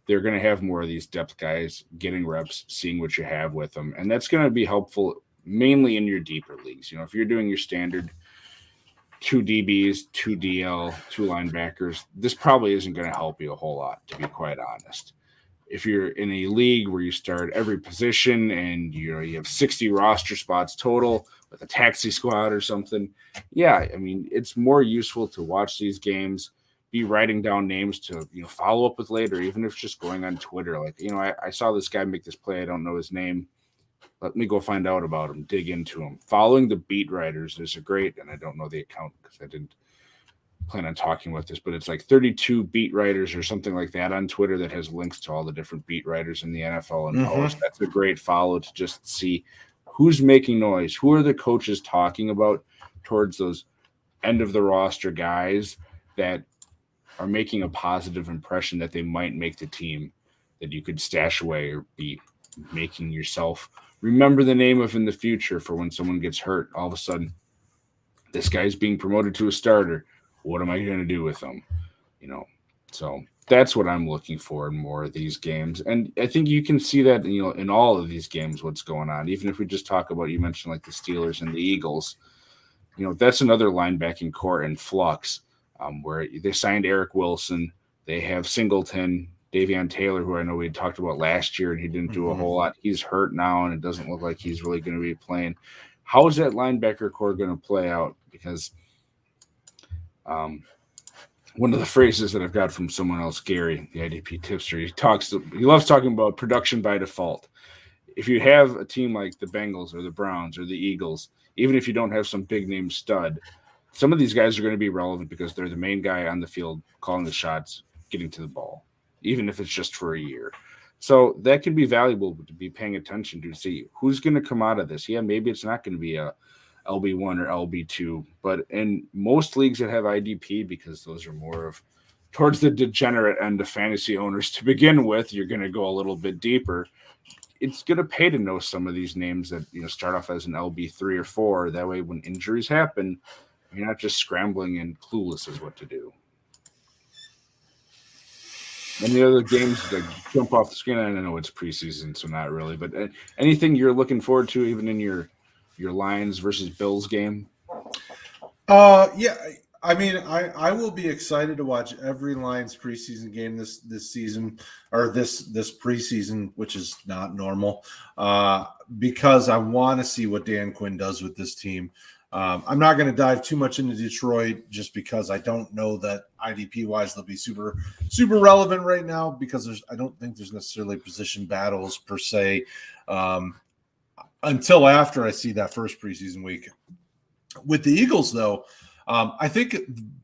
they're going to have more of these depth guys getting reps, seeing what you have with them. And that's going to be helpful mainly in your deeper leagues. You know, if you're doing your standard 2 DBs, 2 DL, 2 linebackers, this probably isn't going to help you a whole lot, to be quite honest. If you're in a league where you start every position and you have 60 roster spots total with a taxi squad or something, yeah, I mean, it's more useful to watch these games, be writing down names to follow up with later, even if it's just going on Twitter. Like, I saw this guy make this play. I don't know his name. Let me go find out about him, dig into him. Following the beat writers is a great, and I don't know the account because I didn't plan on talking about this, but it's like 32 beat writers or something like that on Twitter that has links to all the different beat writers in the NFL and college. That's a great follow to just see who's making noise, who are the coaches talking about towards those end of the roster guys that are making a positive impression that they might make the team that you could stash away or be making yourself remember the name of in the future for when someone gets hurt. All of a sudden, this guy's being promoted to a starter. What am I going to do with them? So that's what I'm looking for in more of these games. And I think you can see that, in all of these games, what's going on. Even if we just talk about, you mentioned like the Steelers and the Eagles, that's another linebacking core in flux. Where they signed Eric Wilson. They have Singleton, Davion Taylor, who I know we had talked about last year, and he didn't do a whole lot. He's hurt now, and it doesn't look like he's really going to be playing. How is that linebacker core going to play out? Because one of the phrases that I've got from someone else, Gary, the IDP tipster, he loves talking about production by default. If you have a team like the Bengals or the Browns or the Eagles, even if you don't have some big name stud, some of these guys are going to be relevant because they're the main guy on the field, calling the shots, getting to the ball, even if it's just for a year. So that can be valuable to be paying attention to see who's going to come out of this. Yeah, maybe it's not going to be a LB1 or LB2, but in most leagues that have IDP, because those are more of towards the degenerate end of fantasy owners to begin with, you're going to go a little bit deeper. It's going to pay to know some of these names that start off as an LB3 or 4. That way, when injuries happen, you're not just scrambling and clueless as what to do. Any other games that jump off the screen? I know it's preseason, so not really. But anything you're looking forward to, even in your Lions versus Bills game? Yeah. I mean, I will be excited to watch every Lions preseason game this season, or this preseason, which is not normal, because I want to see what Dan Quinn does with this team. I'm not going to dive too much into Detroit just because I don't know that IDP-wise they'll be super, super relevant right now, because I don't think there's necessarily position battles per se until after I see that first preseason week. With the Eagles, though, I think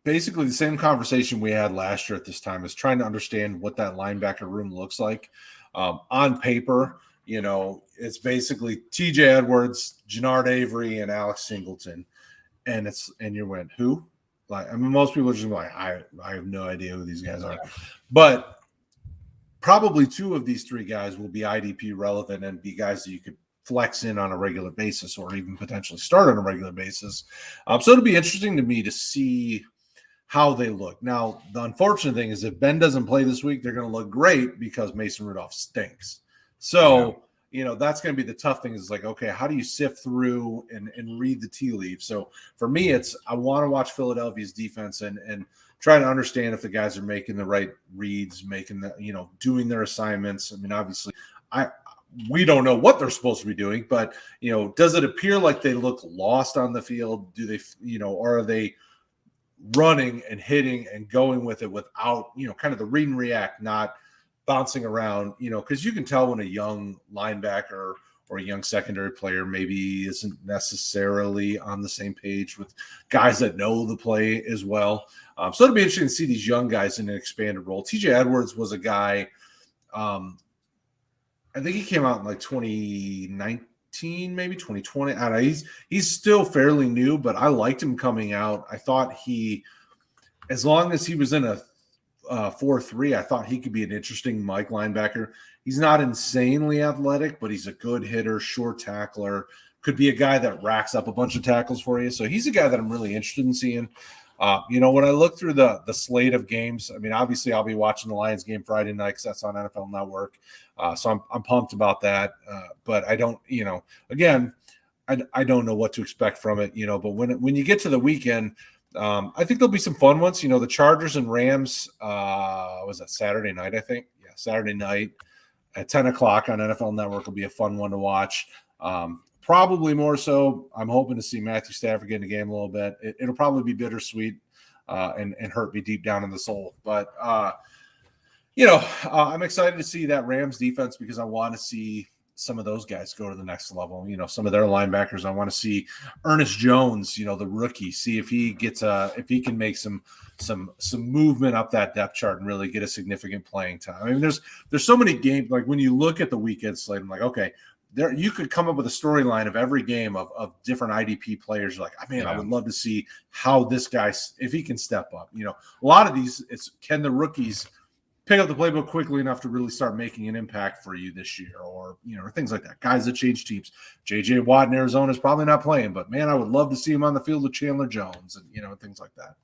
basically the same conversation we had last year at this time is trying to understand what that linebacker room looks like. On paper, it's basically TJ Edwards, Jannard Avery, and Alex Singleton. And you went, who? Most people are just like, I have no idea who these guys are. But probably 2 of these 3 guys will be IDP relevant and be guys that you could flex in on a regular basis or even potentially start on a regular basis. So it'll be interesting to me to see how they look. Now, the unfortunate thing is if Ben doesn't play this week, they're going to look great because Mason Rudolph stinks. So, that's going to be the tough thing is like, okay, how do you sift through and read the tea leaves? So for me, I want to watch Philadelphia's defense and try to understand if the guys are making the right reads, making the, doing their assignments. I mean, obviously we don't know what they're supposed to be doing, but, does it appear like they look lost on the field? Do they, or are they running and hitting and going with it without, kind of the read and react, not bouncing around, because you can tell when a young linebacker or a young secondary player maybe isn't necessarily on the same page with guys that know the play as well. So it'll be interesting to see these young guys in an expanded role. TJ Edwards was a guy, I think he came out in like 2019, maybe 2020. I don't know. He's still fairly new, but I liked him coming out. I thought as long as he was in a 4-3, I thought he could be an interesting Mike linebacker. He's not insanely athletic, but he's a good hitter, short tackler, could be a guy that racks up a bunch of tackles for you. So he's a guy that I'm really interested in seeing. When I look through the slate of games, I mean, obviously I'll be watching the Lions game Friday night because that's on NFL Network. So I'm pumped about that. But I don't, again, I don't know what to expect from it, but when you get to the weekend, I think there'll be some fun ones. The Chargers and Rams, was that Saturday night, I think? Yeah, Saturday night at 10 o'clock on NFL Network will be a fun one to watch. Probably more so, I'm hoping to see Matthew Stafford get in the game a little bit. It'll probably be bittersweet and hurt me deep down in the soul. But, I'm excited to see that Rams defense because I want to see some of those guys go to the next level. Some of their linebackers. I want to see Ernest Jones, the rookie, see if he gets if he can make some movement up that depth chart and really get a significant playing time. I mean, there's so many games. Like when you look at the weekend slate, I'm like, okay, there you could come up with a storyline of every game of different IDP players. You're like, I would love to see how this guy, if he can step up. A lot of these, it's can the rookies pick up the playbook quickly enough to really start making an impact for you this year, or things like that. Guys that change teams. JJ Watt in Arizona is probably not playing, but man, I would love to see him on the field with Chandler Jones and things like that.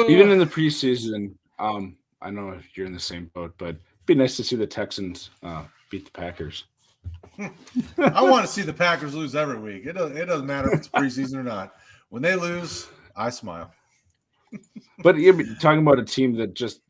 Even in the preseason, I know you're in the same boat, but it'd be nice to see the Texans beat the Packers. I want to see the Packers lose every week. It doesn't matter if it's preseason or not. When they lose, I smile. But you're talking about a team that just,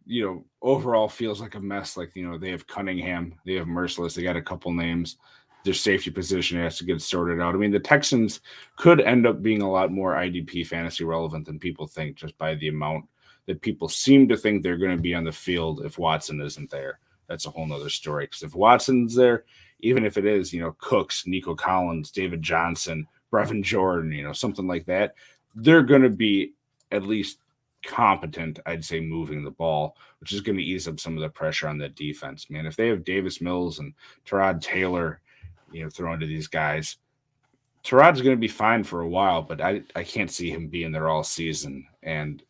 overall feels like a mess. Like, they have Cunningham, they have Merciless, they got a couple names. Their safety position has to get sorted out. I mean, the Texans could end up being a lot more IDP fantasy relevant than people think, just by the amount that people seem to think they're going to be on the field if Watson isn't there. That's a whole nother story. Because if Watson's there, even if it is, Cooks, Nico Collins, David Johnson, Brevin Jordan, something like that, they're going to be at least competent, I'd say, moving the ball, which is going to ease up some of the pressure on that defense. Man, if they have Davis Mills and Tyrod Taylor, thrown to these guys, Tyrod's going to be fine for a while, but I can't see him being there all season. And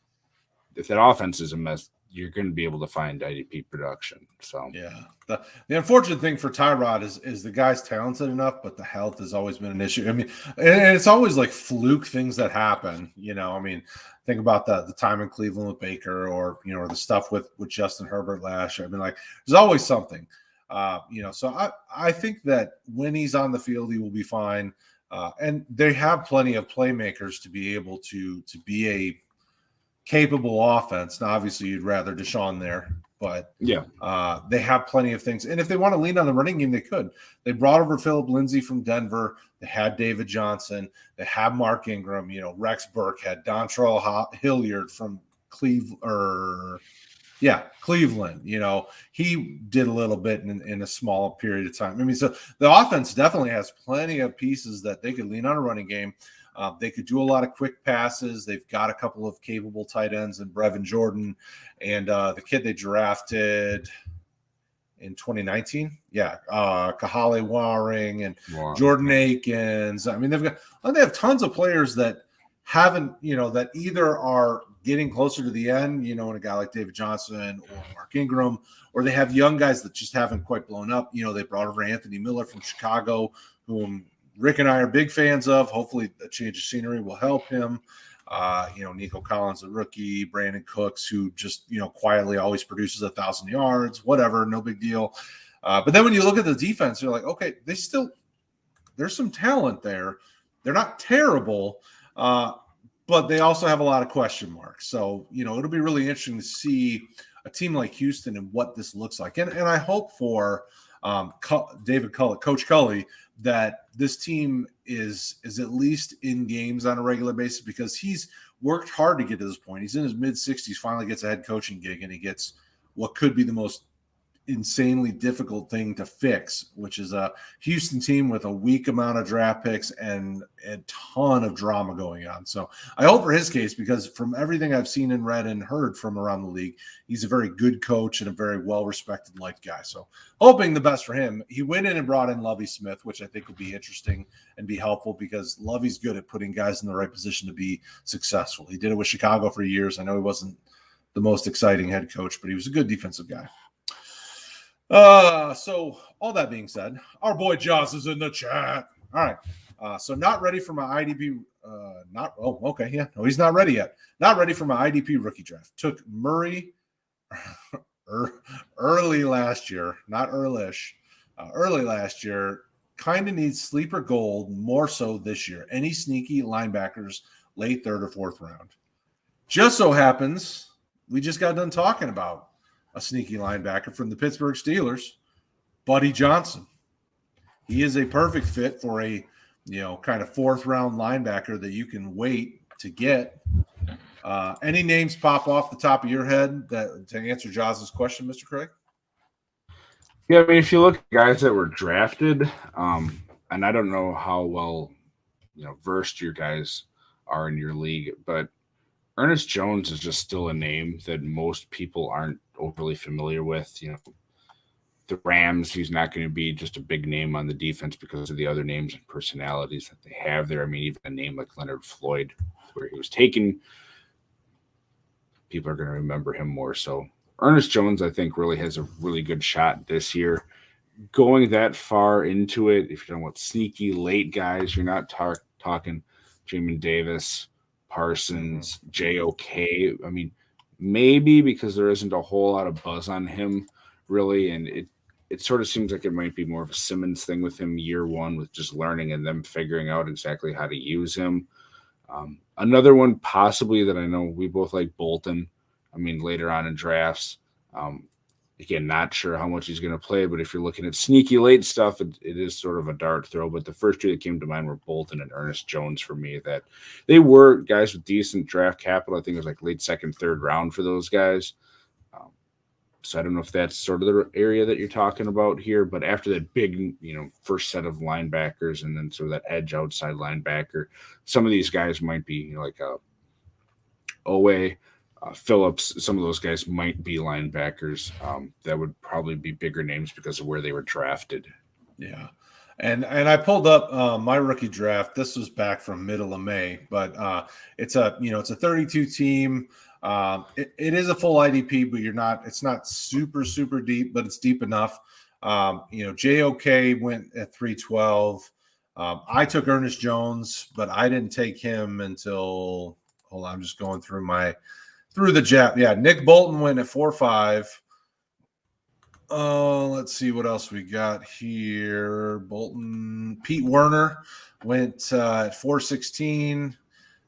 if that offense is a mess, you're going to be able to find IDP production. So yeah, the unfortunate thing for Tyrod is the guy's talented enough, but the health has always been an issue. I mean, and it's always like fluke things that happen. I mean, think about the time in Cleveland with Baker, or or the stuff with Justin Herbert last year. I mean, like there's always something. So I think that when he's on the field, he will be fine. And they have plenty of playmakers to be able to be a capable offense. Now, obviously, you'd rather Deshaun there, but yeah, they have plenty of things. And if they want to lean on the running game, they could. They brought over Philip Lindsay from Denver. They had David Johnson. They have Mark Ingram. Rex Burkhead, Dontrell Hilliard from Cleveland. He did a little bit in a small period of time. I mean, so the offense definitely has plenty of pieces that they could lean on a running game. They could do a lot of quick passes. They've got a couple of capable tight ends in Brevin Jordan and the kid they drafted in 2019. Yeah. Kahale Waring and Jordan Akins. I mean, they have tons of players that haven't, that either are getting closer to the end, and a guy like David Johnson or Mark Ingram, or they have young guys that just haven't quite blown up. They brought over Anthony Miller from Chicago, whom Rick and I are big fans of. Hopefully a change of scenery will help him. Nico Collins, a rookie, Brandon Cooks, who just, quietly always produces 1,000 yards, whatever, no big deal. But then when you look at the defense, you're like, okay, there's some talent there. They're not terrible, but they also have a lot of question marks. So, it'll be really interesting to see a team like Houston and what this looks like. And I hope for Coach Culley, that this team is at least in games on a regular basis, because he's worked hard to get to this point. He's in his mid-60s, finally gets a head coaching gig, and he gets what could be the most insanely difficult thing to fix, which is a Houston team with a weak amount of draft picks and a ton of drama going on. So I hope for his case, because from everything I've seen and read and heard from around the league, he's a very good coach and a very well-respected liked guy. So hoping the best for him. He went in and brought in Lovie Smith, which I think will be interesting and be helpful, because Lovie's good at putting guys in the right position to be successful. He did it with Chicago for years. I know he wasn't the most exciting head coach, but he was a good defensive guy. So all that being said, our boy Jaws is in the chat. All right. So not ready for my IDP. No, he's not ready yet. Not ready for my IDP rookie draft. Took Murray early last year, not earlish. Early last year. Kind of needs sleeper gold more so this year. Any sneaky linebackers late third or fourth round. Just so happens we just got done talking about a sneaky linebacker from the Pittsburgh Steelers, Buddy Johnson. He is a perfect fit for a kind of fourth round linebacker that you can wait to get. Any names pop off the top of your head that to answer Jaws's question, Mr. Kraig? Yeah, I mean, if you look at guys that were drafted, and I don't know how well versed your guys are in your league, but Ernest Jones is just still a name that most people aren't overly familiar with. The Rams, he's not going to be just a big name on the defense because of the other names and personalities that they have there. I mean, even a name like Leonard Floyd, where he was taken, people are going to remember him more so. Ernest Jones, I think, really has a really good shot this year. Going that far into it, if you're talking about sneaky late guys, you're not talking Jamin Davis, Parsons, JOK. I mean, maybe because there isn't a whole lot of buzz on him, really, and it sort of seems like it might be more of a Simmons thing with him year one, with just learning and them figuring out exactly how to use him. Another one possibly that I know we both like, Bolton. I mean, later on in drafts, again, not sure how much he's going to play, but if you're looking at sneaky late stuff, it is sort of a dart throw. But the first two that came to mind were Bolton and Ernest Jones for me. That they were guys with decent draft capital. I think it was like late second, third round for those guys. So I don't know if that's sort of the area that you're talking about here. But after that big, first set of linebackers and then sort of that edge outside linebacker, some of these guys might be like Owe, Phillips, some of those guys might be linebackers. That would probably be bigger names because of where they were drafted. Yeah. And I pulled up my rookie draft. This was back from middle of May, but it's a 32 team. It is a full IDP, but it's not super, super deep, but it's deep enough. JOK went at 312. I took Ernest Jones, but I didn't take him until, hold on, I'm just going through the jab. Yeah. Nick Bolton went at 4.5. Let's see what else we got here. Bolton, Pete Werner went at 4.16.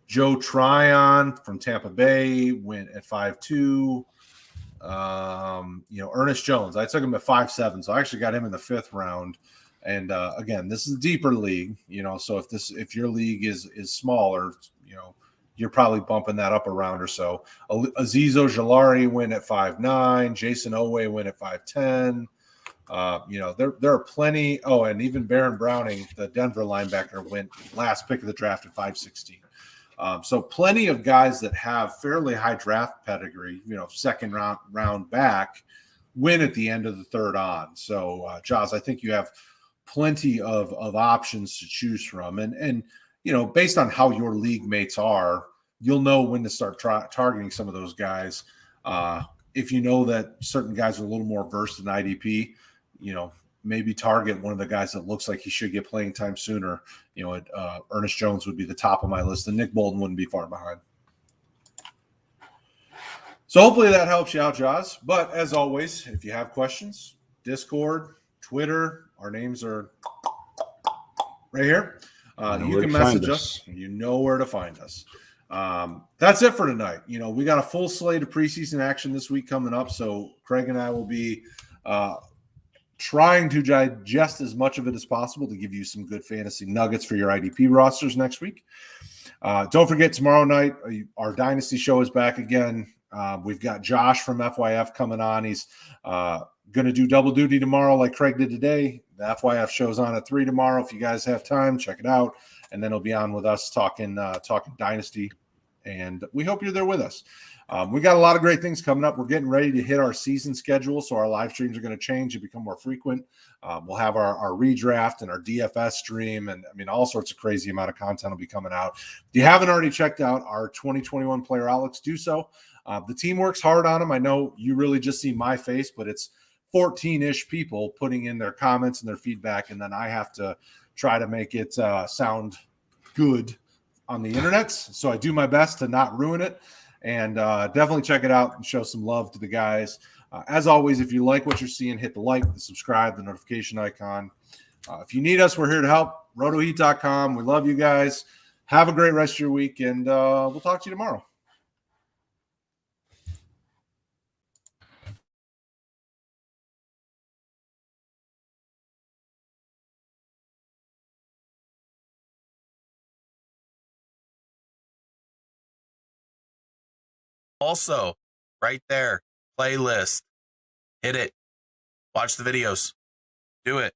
Joe Tryon from Tampa Bay went at 5.2. Ernest Jones, I took him at 5.7, so I actually got him in the 5th round. And again, this is a deeper league, so if your league is smaller, you're probably bumping that up a round or so. Aziz Ojulari went at 5.9. Jason Owe went at 5.10. There are plenty. Oh, and even Baron Browning, the Denver linebacker, went last pick of the draft at 5.16. So plenty of guys that have fairly high draft pedigree, second round back, win at the end of the third on. So, Jaws, I think you have plenty of options to choose from. And based on how your league mates are, you'll know when to start targeting some of those guys. If you know that certain guys are a little more versed in IDP, maybe target one of the guys that looks like he should get playing time sooner. Ernest Jones would be the top of my list, and Nick Bolton wouldn't be far behind. So hopefully that helps you out, Jaws. But as always, if you have questions, Discord, Twitter, our names are right here. You can message us. You know where to find us. That's it for tonight. We got a full slate of preseason action this week coming up. So Kraig and I will be trying to digest as much of it as possible to give you some good fantasy nuggets for your IDP rosters next week. Don't forget, tomorrow night, our Dynasty show is back again. We've got Josh from FYF coming on. He's going to do double duty tomorrow like Kraig did today. The FYF show's on at 3 tomorrow. If you guys have time, check it out. And then he'll be on with us talking Dynasty. And we hope you're there with us. We got a lot of great things coming up. We're getting ready to hit our season schedule, so our live streams are going to change and become more frequent. We'll have our redraft and our DFS stream, and all sorts of crazy amount of content will be coming out. If you haven't already checked out our 2021 player outlooks, do so. The team works hard on them. I know you really just see my face, but it's 14-ish people putting in their comments and their feedback, and then I have to try to make it sound good on the internet. So I do my best to not ruin it. And definitely check it out and show some love to the guys. As always, if you like what you're seeing, hit the like, the subscribe, the notification icon. If you need us, we're here to help. rotoheat.com. We love you guys. Have a great rest of your week, and we'll talk to you tomorrow. Also, right there, playlist. Hit it. Watch the videos. Do it.